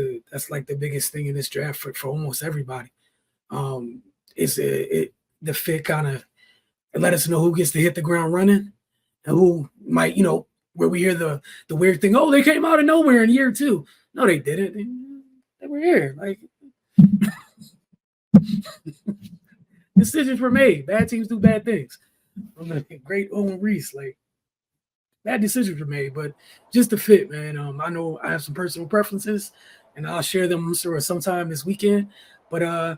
like the biggest thing in this draft for almost everybody. Is the fit kind of let us know who gets to hit the ground running and who might, where we hear the weird thing, oh, they came out of nowhere in year 2. No, they didn't. They were here. Like decisions were made. Bad teams do bad things. From the great Owen Reese, like bad decisions were made, but just the fit, man. I know I have some personal preferences, and I'll share them sometime this weekend. But all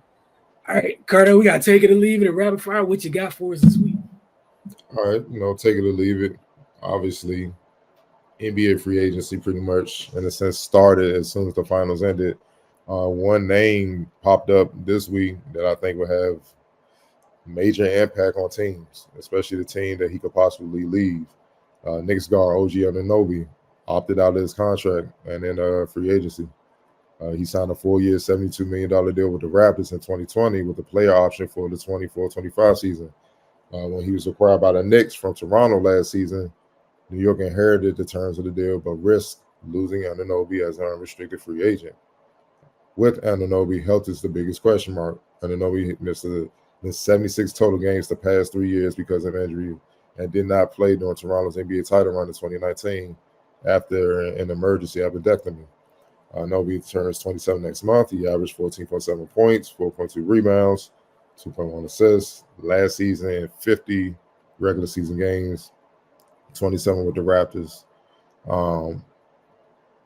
right, Cardell, we gotta take it or leave it and rapid fire. What you got for us this week? All right, take it or leave it. Obviously, NBA free agency pretty much, in a sense, started as soon as the finals ended. One name popped up this week that I think will have major impact on teams, especially the team that he could possibly leave. Knicks guard OG Anunoby opted out of his contract and then free agency. He signed a 4-year, $72 million deal with the Raptors in 2020 with a player option for the 24-25 season. When he was acquired by the Knicks from Toronto last season, New York inherited the terms of the deal but risked losing Anunoby as an unrestricted free agent. With Anunoby, health is the biggest question mark. Anunoby missed 76 total games the past 3 years because of injury and did not play during Toronto's NBA title run in 2019 after an emergency appendectomy. Anunoby turns 27 next month. He averaged 14.7 points, 4.2 rebounds, 2.1 assists. Last season, 50 regular season games, 27 with the Raptors,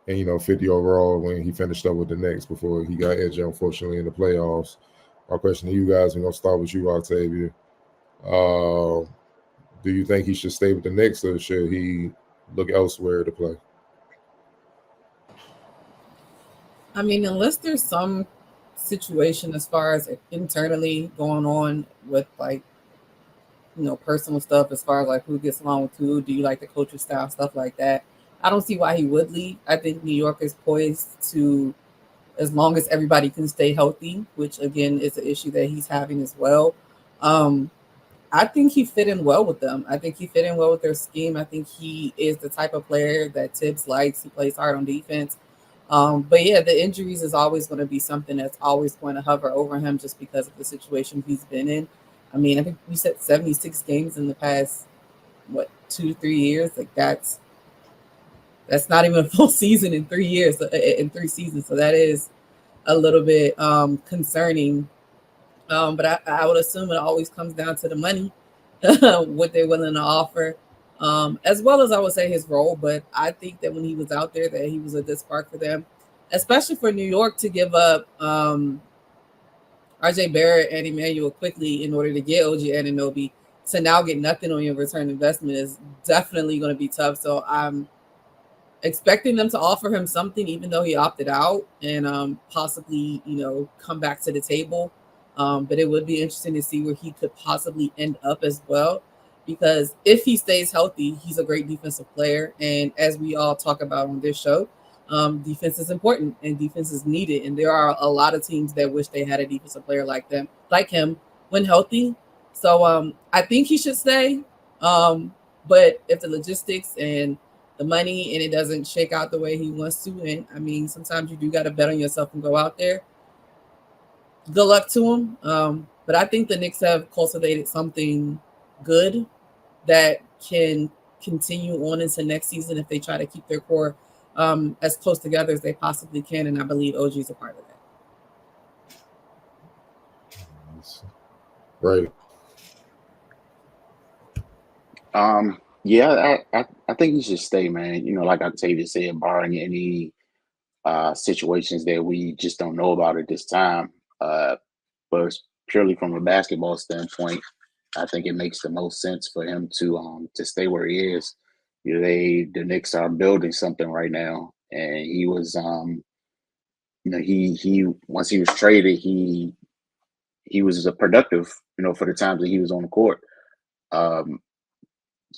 and 50 overall when he finished up with the Knicks before he got injured, unfortunately, in the playoffs. My question to you guys, we're going to start with you, Octavia. Do you think he should stay with the Knicks or should he look elsewhere to play? I mean, unless there's some situation as far as internally going on with personal stuff as far as like who gets along with who, do you like the coaching style, stuff like that. I don't see why he would leave. I think New York is poised to, as long as everybody can stay healthy, which again is an issue that he's having as well. I think he fit in well with them. I think he fit in well with their scheme. I think he is the type of player that Tibbs likes. He plays hard on defense. But yeah, the injuries is always going to be something that's always going to hover over him just because of the situation he's been in. I mean, I think we said 76 games in the past, 2-3 years? Like that's not even a full season in 3 years, in 3 seasons. So that is a little bit concerning. But I would assume it always comes down to the money, what they're willing to offer, as well as I would say his role. But I think that when he was out there, that he was a good spark for them, especially for New York to give up RJ Barrett and Emmanuel quickly in order to get OG Anunoby. To now get nothing on your return investment is definitely going to be tough. So I'm expecting them to offer him something, even though he opted out, and possibly, come back to the table. But it would be interesting to see where he could possibly end up as well, because if he stays healthy, he's a great defensive player. And as we all talk about on this show, defense is important and defense is needed. And there are a lot of teams that wish they had a defensive player like him when healthy. So I think he should stay. But if the logistics and the money and it doesn't shake out the way he wants to, and I mean, sometimes you do got to bet on yourself and go out there. Good luck to him. But I think the Knicks have cultivated something good that can continue on into next season if they try to keep their core as close together as they possibly can. And I believe OG is a part of that. Right. Yeah, I think he should stay, man. Like Octavia said, barring any situations that we just don't know about at this time. But purely from a basketball standpoint, I think it makes the most sense for him to stay where he is. the Knicks are building something right now, and he was he once he was traded, he was a productive, for the times that he was on the court. Um,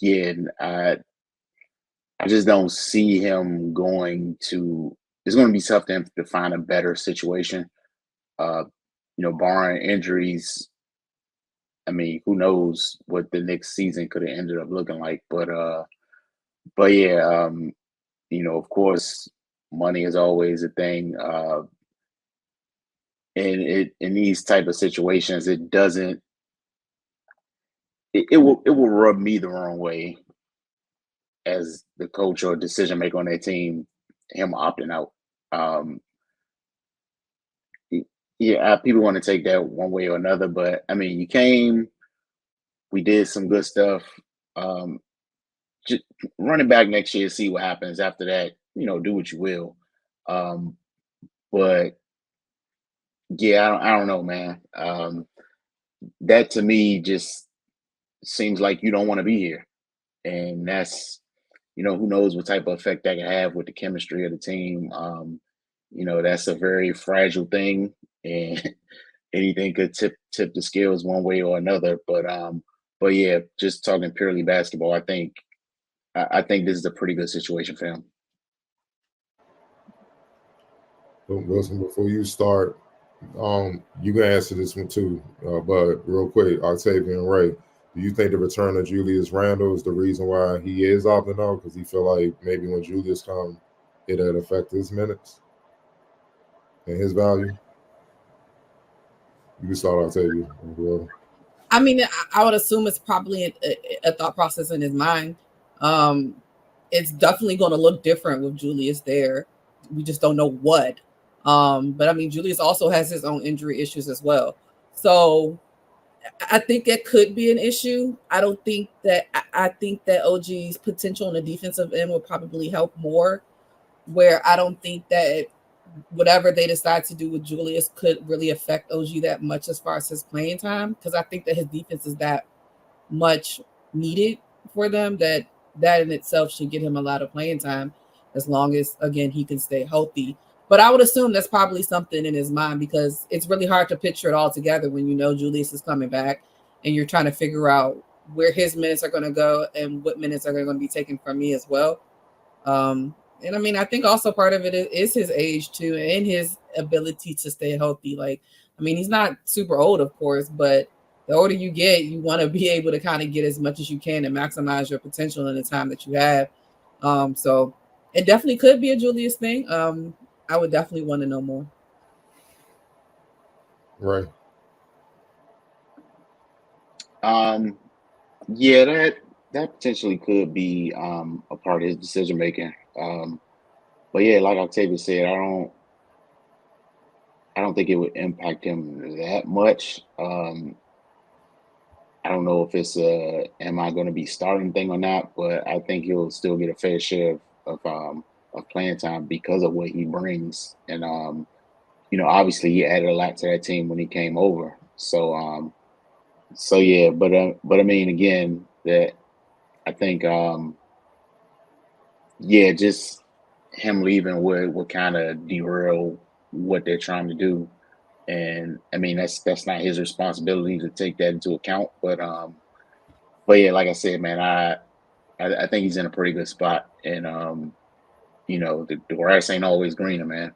yeah, and I just don't see him going to. It's going to be tough to him to find a better situation. Barring injuries. I mean, who knows what the next season could have ended up looking like? But yeah, of course, money is always a thing. And in these type of situations, it doesn't. It will rub me the wrong way as the coach or decision maker on that team, him opting out. Um, yeah, people want to take that one way or another, but I mean, you came, we did some good stuff. Just running back next year, see what happens after that. Do what you will. But yeah, I don't know, man. That to me just seems like you don't want to be here, and that's who knows what type of effect that can have with the chemistry of the team. That's a very fragile thing, and anything could tip the scales one way or another. But yeah, just talking purely basketball, I think this is a pretty good situation for him. Wilson, before you start, you can answer this one too, but real quick, Octavian Ray, do you think the return of Julius Randle is the reason why he is opting out? Because he feel like maybe when Julius comes, it'll affect his minutes and his value? You can start, Octavian. I mean, I would assume it's probably a thought process in his mind. It's definitely going to look different with Julius there. We just don't know what. But I mean, Julius also has his own injury issues as well. So I think that could be an issue. I think that OG's potential on the defensive end will probably help more, where I don't think that whatever they decide to do with Julius could really affect OG that much as far as his playing time, because I think that his defense is that much needed for them that in itself should get him a lot of playing time, as long as, again, he can stay healthy. But I would assume that's probably something in his mind, because it's really hard to picture it all together when Julius is coming back and you're trying to figure out where his minutes are going to go and what minutes are going to be taken from me as well. And I mean, I think also part of it is his age too, and his ability to stay healthy. Like, I mean, he's not super old, of course, but the older you get, you want to be able to kind of get as much as you can and maximize your potential in the time that you have. So it definitely could be a Julius thing. I would definitely want to know more. Right. Yeah, that potentially could be a part of his decision making. But yeah, like Octavia said, I don't think it would impact him that much. I don't know if it's am I going to be starting thing or not, but I think he'll still get a fair share of playing time because of what he brings. And obviously he added a lot to that team when he came over. So yeah, but I mean, again, that I think yeah, just him leaving would kind of derail what they're trying to do. And I mean, that's not his responsibility to take that into account. But yeah, like I said, man, I think he's in a pretty good spot. And the grass ain't always greener, man.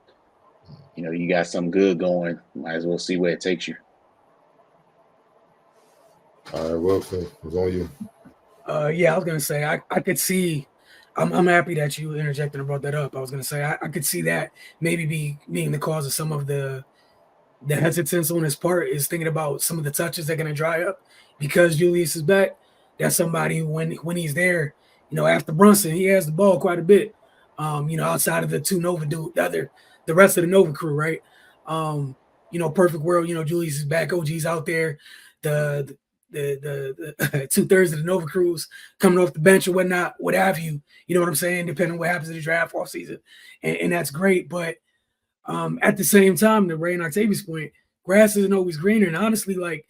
You got something good going. Might as well see where it takes you. All right, Wilson, it's on you. Yeah, I was gonna say I could see. I'm happy that you interjected and brought that up. I was gonna say I could see that maybe being the cause of some of the hesitance on his part, is thinking about some of the touches that are gonna dry up because Julius is back. That's somebody who, when he's there, after Brunson, he has the ball quite a bit. Outside of the two Nova the rest of the Nova crew, right? Perfect world. Julius is back. OG's out there. The 2/3 of the Nova crews coming off the bench or whatnot, what have you. You know what I'm saying? Depending on what happens in the draft off season, and that's great. But at the same time, to Ray and Octavia's point, grass isn't always greener. And honestly, like,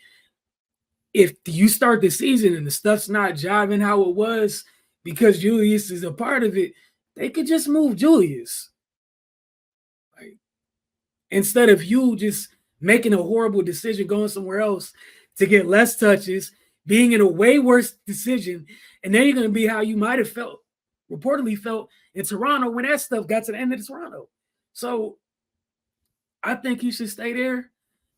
if you start the season and the stuff's not jiving how it was, because Julius is a part of it, they could just move Julius. Like, instead of you just making a horrible decision, going somewhere else to get less touches, being in a way worse decision, and then you're going to be how you might have reportedly felt in Toronto when that stuff got to the end of Toronto. So I think he should stay there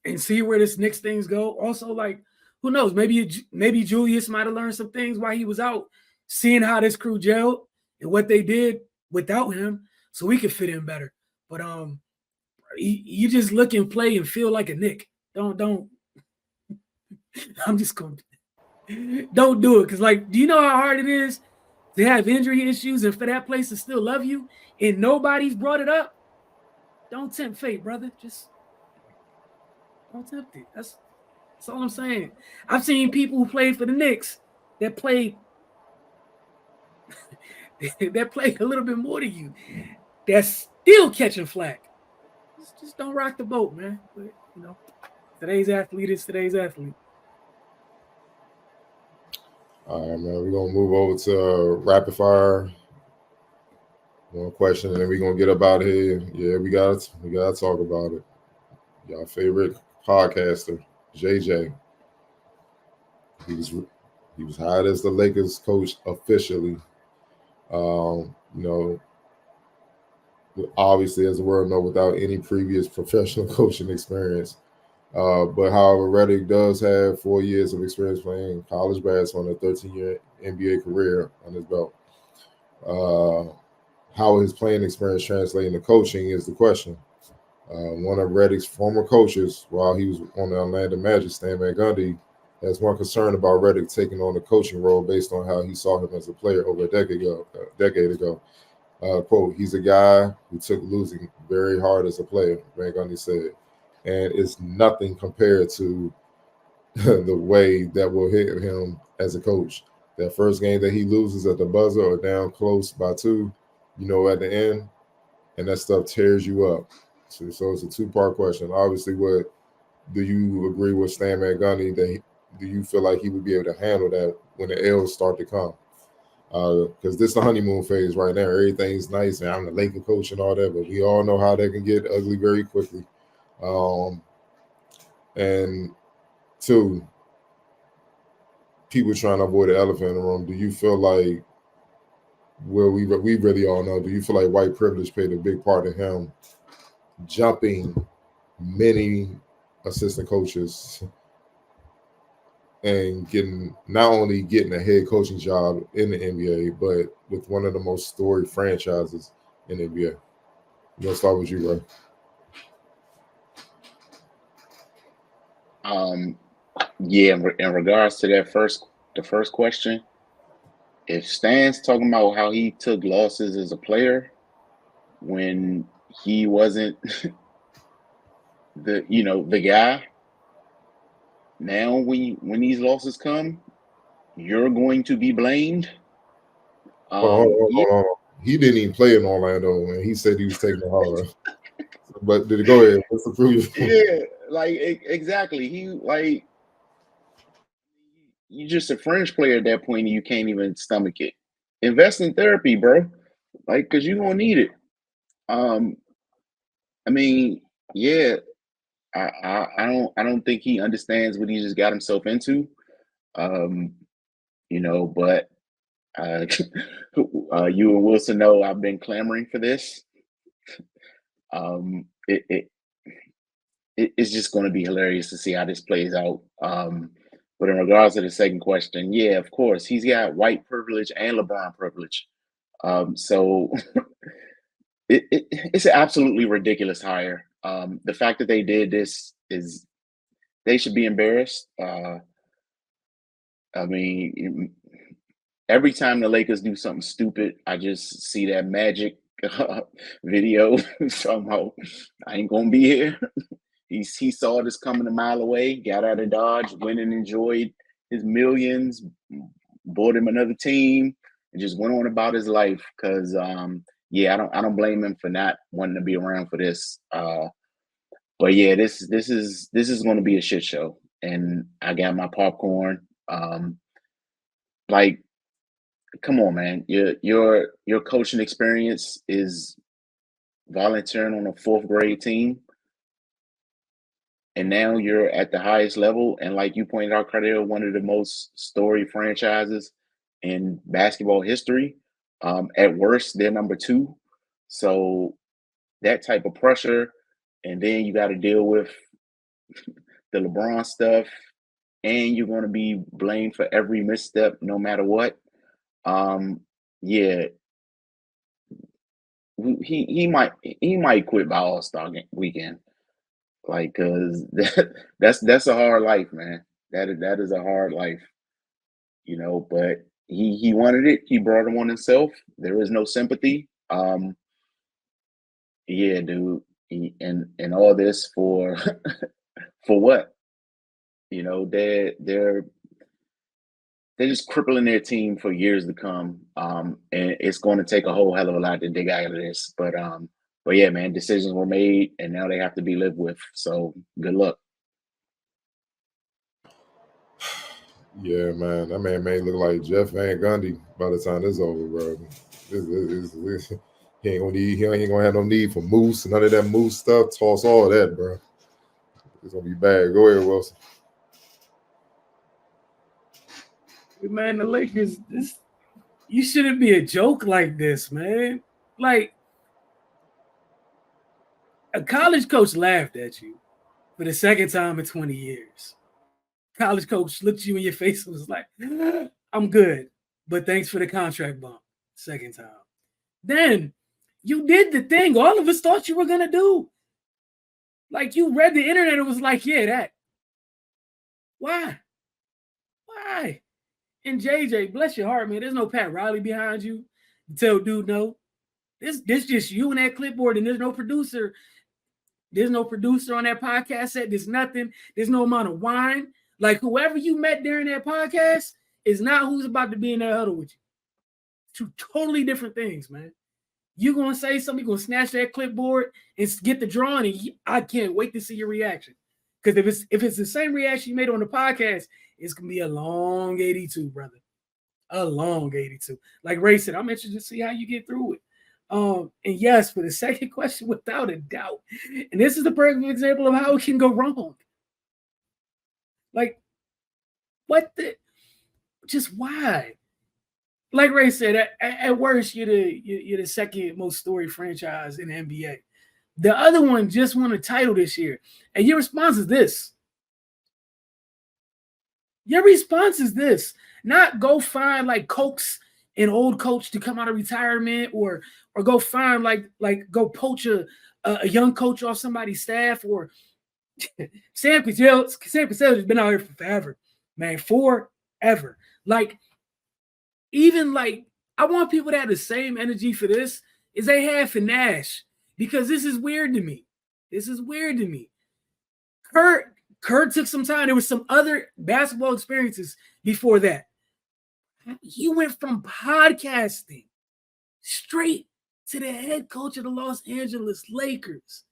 and see where this next things go. Also, like, who knows? Maybe Julius might have learned some things while he was out, seeing how this crew gelled and what they did without him, so we could fit in better. But you just look and play and feel like a Nick. Don't. I'm just going to don't do it, because, like, do you know how hard it is to have injury issues and for that place to still love you and nobody's brought it up? Don't tempt fate, brother. Just don't tempt it. That's all I'm saying. I've seen people who played for the Knicks that played a little bit more than you, that's still catching flack. Just don't rock the boat, man. But, you know, today's athlete is today's athlete. All right, man. We're gonna move over to rapid fire. One question, and then we're gonna get up out of here. Yeah, we gotta talk about it. Y'all favorite podcaster, JJ. He was hired as the Lakers coach officially. You know, obviously, as the world knows, without any previous professional coaching experience. But however, Redick does have 4 years of experience playing college basketball and a 13-year NBA career on his belt. How his playing experience translating to coaching is the question. One of Redick's former coaches, while he was on the Orlando Magic, Stan Van Gundy, has one concern about Redick taking on the coaching role based on how he saw him as a player over a decade ago. Quote, he's a guy who took losing very hard as a player, Van Gundy said, and it's nothing compared to the way that will hit him as a coach. That first game that he loses at the buzzer or down close by 2, you know, at the end, and that stuff tears you up. So it's a 2-part question. Obviously, what do you agree with Stan Van Gundy? Do you feel like he would be able to handle that when the L's start to come? Because this is the honeymoon phase right now. Everything's nice, and I'm the Laker coach and all that, but we all know how that can get ugly very quickly. And 2, people trying to avoid the elephant in the room. Do you feel like, well, we really all know, do you feel like white privilege played a big part in him jumping many assistant coaches and not only getting a head coaching job in the NBA, but with one of the most storied franchises in the NBA? I'm gonna start with you, Ray. Yeah, in regards to the first question, if Stan's talking about how he took losses as a player when he wasn't the guy, now when these losses come, you're going to be blamed. Hold on. He didn't even play in Orlando, and he said he was taking the hard. But did it go ahead? What's the proof? Yeah, like exactly. You're just a fringe player at that point, and you can't even stomach it. Invest in therapy, bro. Like, because you're gonna need it. I mean, yeah, I don't think he understands what he just got himself into. You know, but you and Wilson know I've been clamoring for this. It's just going to be hilarious to see how this plays out. But in regards to the second question, yeah, of course, he's got white privilege and LeBron privilege. So it's an absolutely ridiculous hire. The fact that they did this is they should be embarrassed. I mean, every time the Lakers do something stupid, I just see that Magic video somehow. I ain't gonna be here. He saw this coming a mile away, got out of Dodge, went and enjoyed his millions, bought him another team, and just went on about his life. Because yeah, I don't blame him for not wanting to be around for this. But yeah, this is going to be a shit show, and I got my popcorn. Like come on, man. Your coaching experience is volunteering on a fourth grade team, and now you're at the highest level. And like you pointed out, Cardell, one of the most storied franchises in basketball history. At worst, they're number 2. So that type of pressure, and then you got to deal with the LeBron stuff, and you're going to be blamed for every misstep, no matter what. Yeah, he might quit by All-Star weekend, like, cause that's a hard life, man. That is a hard life, But he wanted it. He brought it on himself. There is no sympathy. Yeah, dude, and all this for for what? They're just crippling their team for years to come. And it's going to take a whole hell of a lot to dig out of this. But yeah, man, decisions were made, and now they have to be lived with. So good luck. Yeah, man, that man may look like Jeff Van Gundy by the time this over, bro. He ain't gonna have no need for moose, none of that moose stuff. Toss all that, bro. It's gonna be bad. Go ahead, Wilson. Man, the Lakers, you shouldn't be a joke like this, man. Like, a college coach laughed at you for the second time in 20 years. College coach looked you in your face and was like, I'm good, but thanks for the contract bump. Second time. Then you did the thing all of us thought you were going to do. Like, you read the internet and was like, yeah, that. Why? And JJ, bless your heart, man. There's no Pat Riley behind you to tell dude no. This just you and that clipboard, and there's no producer. There's no producer on that podcast set. There's nothing. There's no amount of wine. Like, whoever you met during that podcast is not who's about to be in that huddle with you. Two totally different things, man. You're going to say something, you're going to snatch that clipboard and get the drawing, and I can't wait to see your reaction. Because if it's the same reaction you made on the podcast, it's going to be a long 82, brother. A long 82. Like Ray said, I'm interested to see how you get through it. And yes, for the second question, without a doubt. And this is the perfect example of how it can go wrong. Like, just why? Like Ray said, at worst, you're the second most storied franchise in the NBA. The other one just won a title this year. And your response is this. Your response is this. Not go find like coax an old coach to come out of retirement or go find like go poach a young coach off somebody's staff, or Sam Cassell has been out here for forever, man, forever. Like, even like, I want people to have the same energy for this as they had for Nash, because this is weird to me. Kurt took some time. There was some other basketball experiences before that. You went from podcasting straight to the head coach of the Los Angeles Lakers.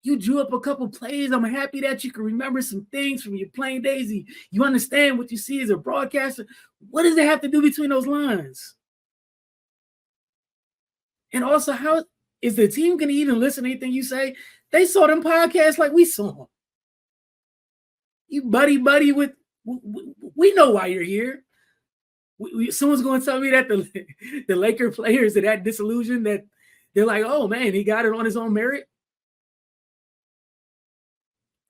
You drew up a couple plays. I'm happy that you can remember some things from your playing days. You understand what you see as a broadcaster. What does it have to do between those lines? And also, how is the team going to even listen to anything you say? They saw them podcasts like we saw them. You buddy with, we know why you're here. Someone's going to tell me that the Laker players are that disillusioned that they're like, oh, man, he got it on his own merit.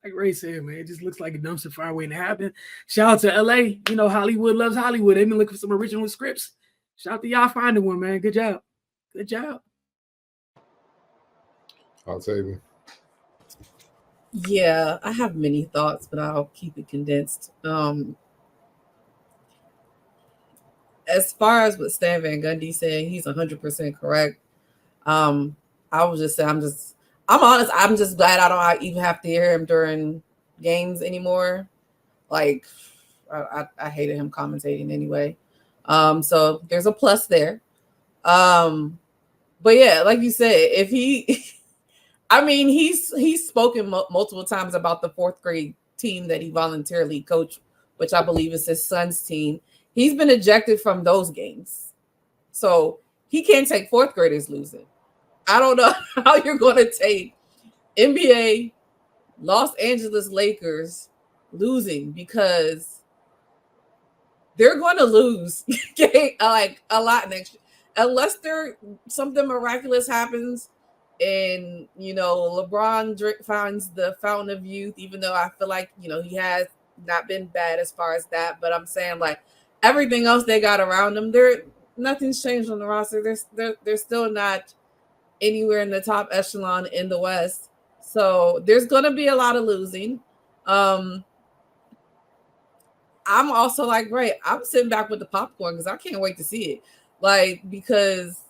Like Ray said, man, it just looks like a dumpster fire waiting to happen. Shout out to LA. Hollywood loves Hollywood. They've been looking for some original scripts. Shout out to y'all finding one, man. Good job. I'll take it. Yeah, I have many thoughts, but I'll keep it condensed. As far as what Stan Van Gundy said, he's 100% correct. I will just say, I'm honest. I'm just glad I don't even have to hear him during games anymore. Like, I hated him commentating anyway. So there's a plus there. But yeah, like you said, if he, he's spoken multiple times about the fourth grade team that he voluntarily coached, which I believe is his son's team. He's been ejected from those games. So he can't take fourth graders losing. I don't know how you're going to take NBA Los Angeles Lakers losing, because they're going to lose like a lot next year, unless something miraculous happens and LeBron finds the fountain of youth, even though I feel like he has not been bad as far as that, but I'm saying like everything else they got around them, nothing's changed on the roster. They're still not anywhere in the top echelon in the West. So there's going to be a lot of losing. I'm also like, right, I'm sitting back with the popcorn because I can't wait to see it. Like, because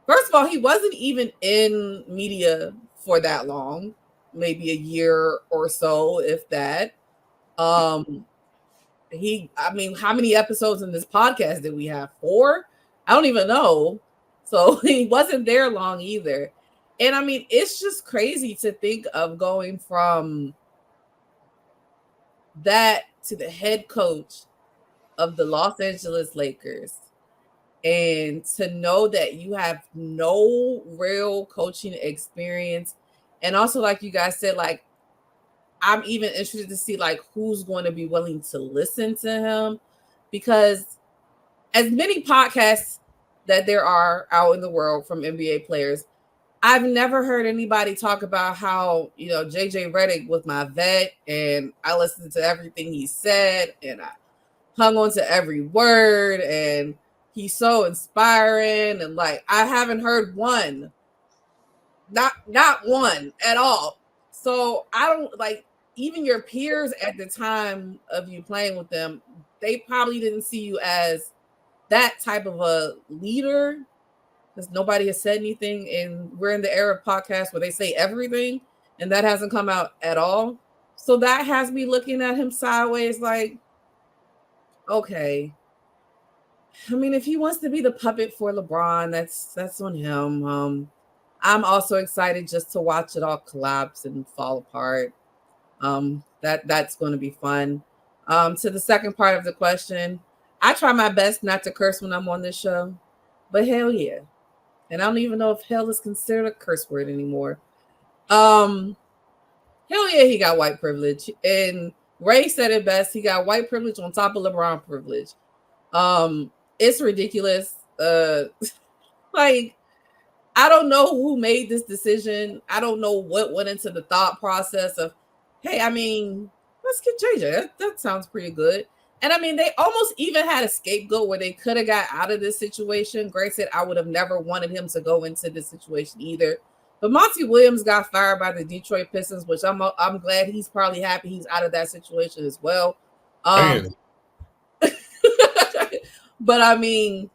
first of all, he wasn't even in media for that long, maybe a year or so, if that. How many episodes in this podcast did we have? 4? I don't even know. So he wasn't there long either. And I mean, it's just crazy to think of going from that to the head coach of the Los Angeles Lakers, and to know that you have no real coaching experience. And also, like you guys said, like, I'm even interested to see like who's going to be willing to listen to him, because as many podcasts that there are out in the world from NBA players, I've never heard anybody talk about how, JJ Redick was my vet and I listened to everything he said and I hung on to every word and he's so inspiring. And like, I haven't heard one, not one at all. So I don't like, even your peers at the time of you playing with them, they probably didn't see you as that type of a leader, because nobody has said anything. And we're in the era of podcasts where they say everything, and that hasn't come out at all. So that has me looking at him sideways like, okay. I mean, if he wants to be the puppet for LeBron, that's on him. I'm also excited just to watch it all collapse and fall apart. That's going to be fun. To the second part of the question, I try my best not to curse when I'm on this show, but hell yeah. And I don't even know if hell is considered a curse word anymore. Hell yeah, he got white privilege. And Ray said it best. He got white privilege on top of LeBron privilege. It's ridiculous. Like, I don't know who made this decision. I don't know what went into the thought process of, hey, I mean, let's get JJ. That sounds pretty good. And I mean, they almost even had a scapegoat where they could have got out of this situation. Gray said, I would have never wanted him to go into this situation either. But Monty Williams got fired by the Detroit Pistons, which I'm glad he's probably happy he's out of that situation as well. But I mean,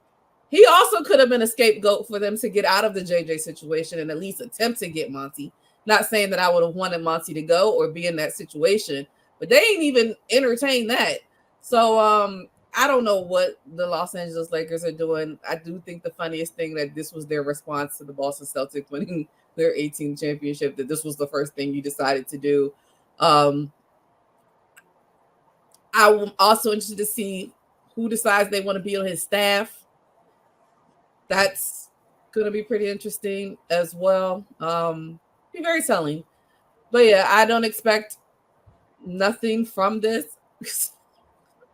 he also could have been a scapegoat for them to get out of the JJ situation and at least attempt to get Monty. Not saying that I would have wanted Monty to go or be in that situation, but they ain't even entertained that. So I don't know what the Los Angeles Lakers are doing. I do think the funniest thing that this was their response to the Boston Celtics winning their 18th championship, that this was the first thing you decided to do. I'm also interested to see who decides they want to be on his staff. That's going to be pretty interesting as well. Be very telling. But yeah, I don't expect nothing from this.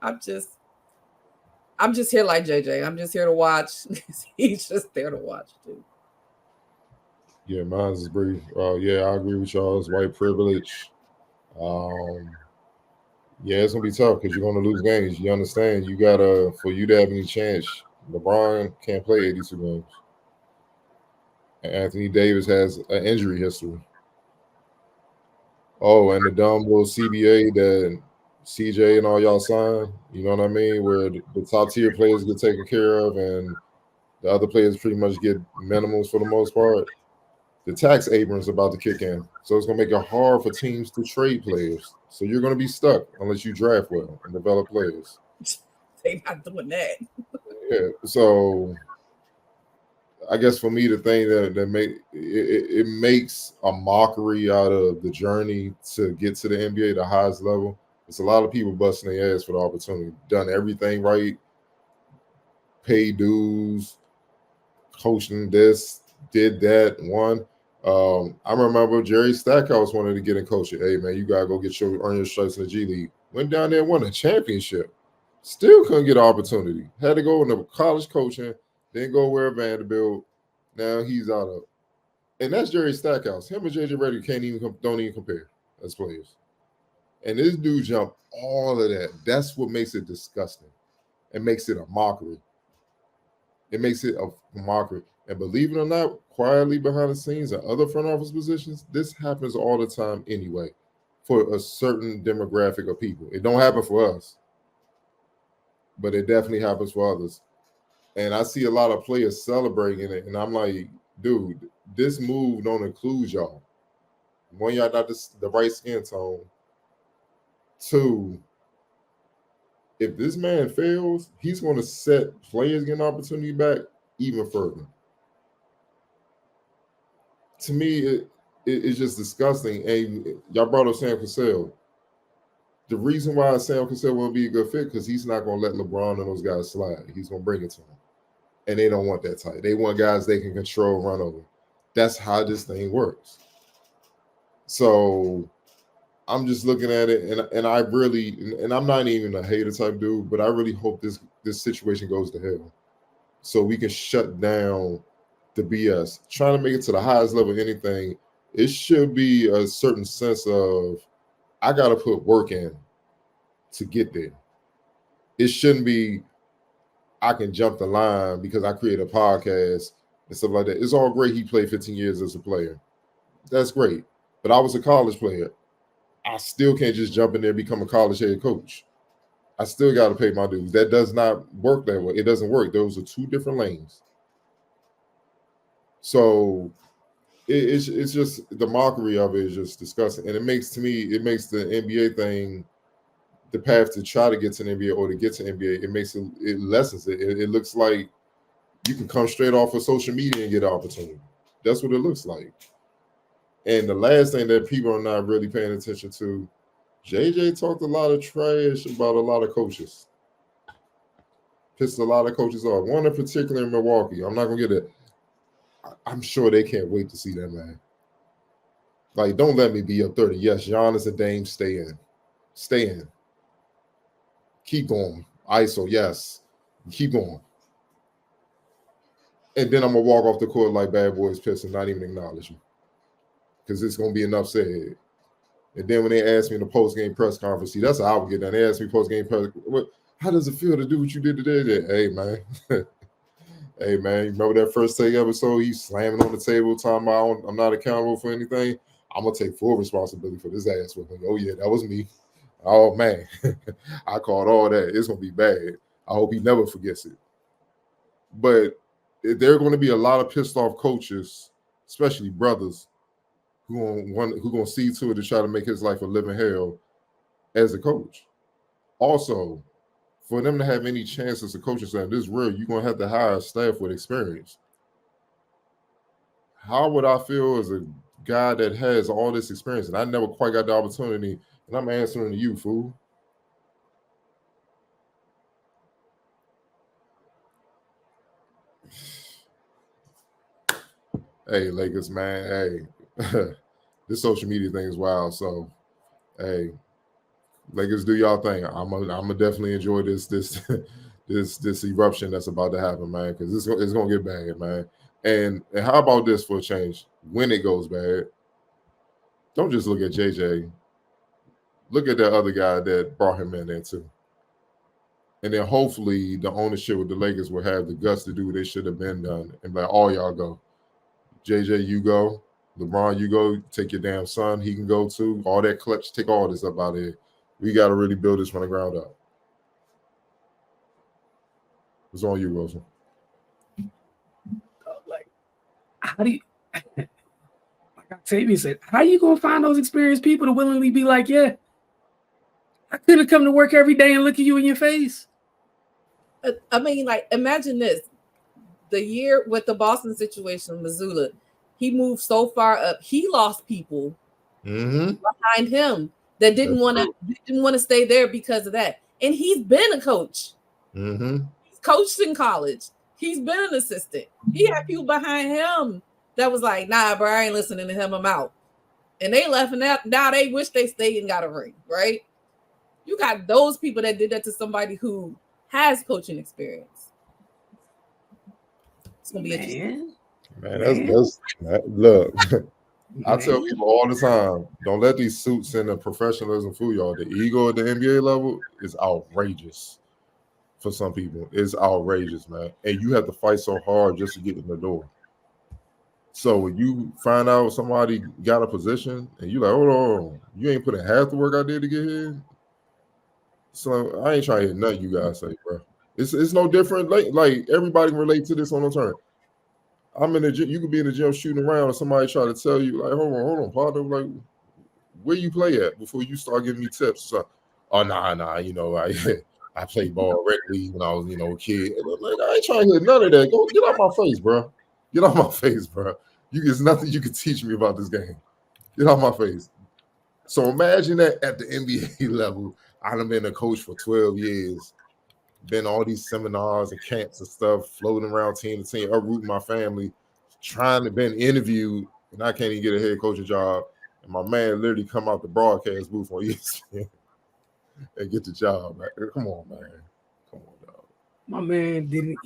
I'm just here like JJ. I'm just here to watch. He's just there to watch too. Yeah, mine is brief. Yeah, I agree with y'all. It's white privilege. Yeah, it's gonna be tough because you're gonna lose games. You understand? You gotta, for you to have any chance, LeBron can't play 82 games. And Anthony Davis has an injury history. Oh, and the dumb little CBA that CJ and all y'all sign, you know what I mean? Where the top tier players get taken care of and the other players pretty much get minimums for the most part. The tax apron's about to kick in. So it's going to make it hard for teams to trade players. So you're going to be stuck unless you draft well and develop players. They're not doing that. Yeah. So I guess for me, the thing that it makes a mockery out of the journey to get to the NBA, the highest level. It's a lot of people busting their ass for the opportunity, done everything right, pay dues, coaching this, did that, won. I remember Jerry Stackhouse wanted to get in coaching. Hey man, you gotta go earn your stripes in the G League. Went down there and won a championship. Still couldn't get an opportunity. Had to go into college coaching, then go wear Vanderbilt. Now he's out of, and that's Jerry Stackhouse. Him and JJ Redick don't even compare as players. And this dude jumped all of that. That's what makes it disgusting. It makes it a mockery. It makes it a mockery. And believe it or not, quietly behind the scenes and other front office positions, this happens all the time anyway for a certain demographic of people. It don't happen for us, but it definitely happens for others. And I see a lot of players celebrating it, and I'm like, dude, this move don't include y'all. One, y'all not the right skin tone. Two, if this man fails, he's going to set players getting opportunity back even further. To me, it's just disgusting. And y'all brought up Sam Cassell. The reason why Sam Cassell won't be a good fit because he's not going to let LeBron and those guys slide. He's going to bring it to them. And they don't want that type. They want guys they can control, run over. That's how this thing works. So I'm just looking at it, and I really, and I'm not even a hater type dude, but I really hope this situation goes to hell so we can shut down the BS. Trying to make it to the highest level of anything, it should be a certain sense of I got to put work in to get there. It shouldn't be I can jump the line because I create a podcast and stuff like that. It's all great. He played 15 years as a player. That's great. But I was a college player. I still can't just jump in there and become a college head coach. I still got to pay my dues. That does not work that way. It doesn't work. Those are two different lanes. So it's just the mockery of it is just disgusting. And it makes the NBA thing, the path to try to get to the NBA or to get to NBA, it lessens it. It looks like you can come straight off of social media and get an opportunity. That's what it looks like. And the last thing that people are not really paying attention to, JJ talked a lot of trash about a lot of coaches. Pissed a lot of coaches off. One in particular in Milwaukee. I'm not going to get it. I'm sure they can't wait to see that man. Like, don't let me be up 30. Yes, Giannis and Dame, stay in. Stay in. Keep going. ISO, yes. Keep going. And then I'm going to walk off the court like bad boys pissed and not even acknowledge you. Because it's going to be enough said. And then when they ask me in the post-game press conference, see, that's how I would get done. They ask me post-game press, how does it feel to do what you did today? Hey, man. Hey, man, you remember that first take episode? He's slamming on the table, talking about I'm not accountable for anything. I'm going to take full responsibility for this ass with him. Oh, yeah, that was me. Oh, man. I called all that. It's going to be bad. I hope he never forgets it. But there are going to be a lot of pissed off coaches, especially brothers, who going to see to it to try to make his life a living hell as a coach. Also, for them to have any chance as a coaching staff, this real, you're going to have to hire a staff with experience. How would I feel as a guy that has all this experience and I never quite got the opportunity, and I'm answering to you, fool? Hey, Lakers, man, hey. This social media thing is wild, so hey, Lakers, do y'all thing. I'm gonna definitely enjoy this eruption that's about to happen, man, because it's gonna get bad, man. And how about this for a change? When it goes bad, don't just look at JJ. Look at that other guy that brought him in there too. And then hopefully the ownership with the Lakers will have the guts to do what they should have been done and be like, all y'all go. JJ, you go. LeBron, you go. Take your damn son. He can go too. All that clutch. Take all this up out of here. We got to really build this from the ground up. It's on you, Wilson. Like, how do you, like Octavia said, how are you going to find those experienced people to willingly be like, yeah, I could have come to work every day and look at you in your face? I mean, like, imagine this. The year with the Boston situation, Missoula, he moved so far up. He lost people behind him that didn't want to stay there because of that. And he's been a coach. Mm-hmm. He's coached in college. He's been an assistant. He had people behind him that was like, nah, bro, I ain't listening to him. I'm out. And they left, and now they wish they stayed and got a ring, right? You got those people that did that to somebody who has coaching experience. It's gonna be interesting. Man, look. I tell people all the time, don't let these suits and the professionalism fool y'all. The ego at the NBA level is outrageous for some people. It's outrageous, man. And you have to fight so hard just to get in the door. So when you find out somebody got a position and you're like, hold on, you ain't putting half the work I did to get here. So I ain't trying to hear nothing you guys say, bro. It's no different. Like everybody can relate to this on the turn. I'm in the gym. You could be in the gym shooting around, and somebody try to tell you, like, hold on, partner. Like, where you play at before you start giving me tips? So, oh, nah. You know, I played ball regularly when I was, a kid. Like, I ain't trying to hear none of that. Go get out my face, bro. Get out my face, bro. There's nothing you can teach me about this game. Get out my face. So imagine that at the NBA level. I've been a coach for 12 years. Been all these seminars and camps and stuff, floating around team to team, uprooting my family, trying to been interviewed, and I can't even get a head coaching job. And my man literally come out the broadcast booth on ESPN and get the job. Man. Come on, man. Come on, dog. My man didn't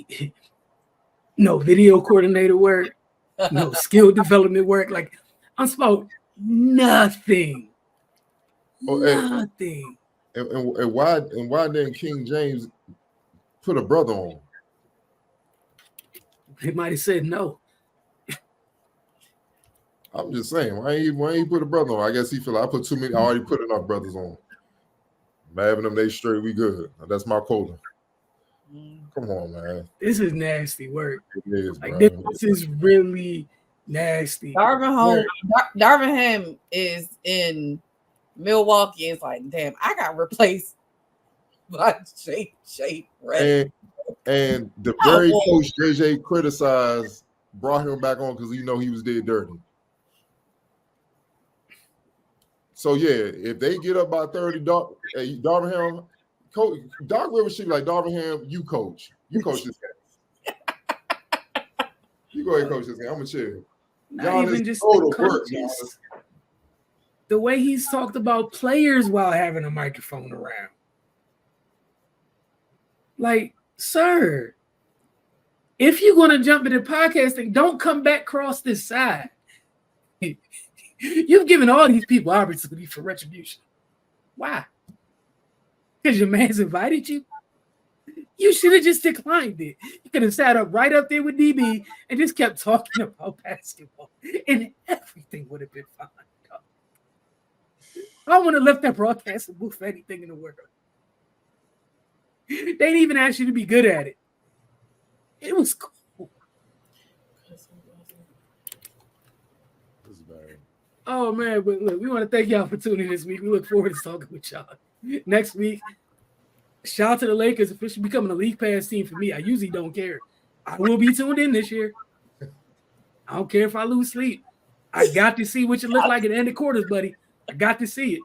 no video coordinator work, no skill development work. Like I'm spoke nothing. Nothing. And why didn't King James put a brother on? He might have said no. I'm just saying, why ain't he put a brother on? I guess he feel like I put too many. I already put enough brothers on. I'm having them, they straight, we good. That's my quota. Come on, man. This is nasty work. It is, like bro. this is really nasty. Darvin Ham is in Milwaukee. It's like, damn, I got replaced by Shea Red. And the very coach JJ criticized brought him back on because he was dead dirty. So yeah, if they get up by 30, Darvin Ham, coach Doc Rivers should be like, Darvin Ham, you coach this game. You go ahead, coach this game. I'm gonna chill. Not even just the coaches. The way he's talked about players while having a microphone around. Like, sir, if you're going to jump into podcasting, don't come back across this side. You've given all these people opportunity for retribution. Why? Because your man's invited you? You should have just declined it. You could have sat up right up there with DB and just kept talking about basketball, and everything would have been fine. I want to left that broadcast and move for anything in the world. They didn't even ask you to be good at it. It was cool. Oh, man, but look, we want to thank y'all for tuning in this week. We look forward to talking with y'all next week. Shout out to the Lakers officially becoming a league pass team for me. I usually don't care. I will be tuned in this year. I don't care if I lose sleep. I got to see what you look like at the end of quarters, buddy. I got to see it.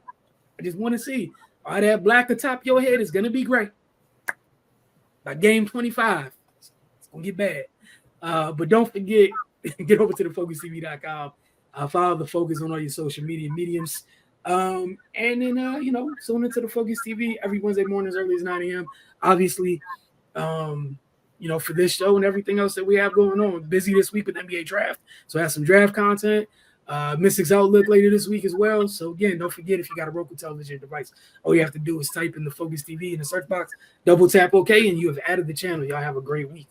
I just want to see. All that black atop your head is going to be great. By game 25, it's going to get bad. But don't forget, get over to thefocustv.com. Follow The Focus on all your social media mediums. And then, tune into The Focus TV every Wednesday morning as early as 9 a.m. Obviously, for this show and everything else that we have going on. We're busy this week with NBA draft. So I have some draft content. Mystics Outlook later this week as well. So again, don't forget, if you got a Roku television device, all you have to do is type in The Focus TV in the search box, double tap OK, and you have added the channel. Y'all have a great week.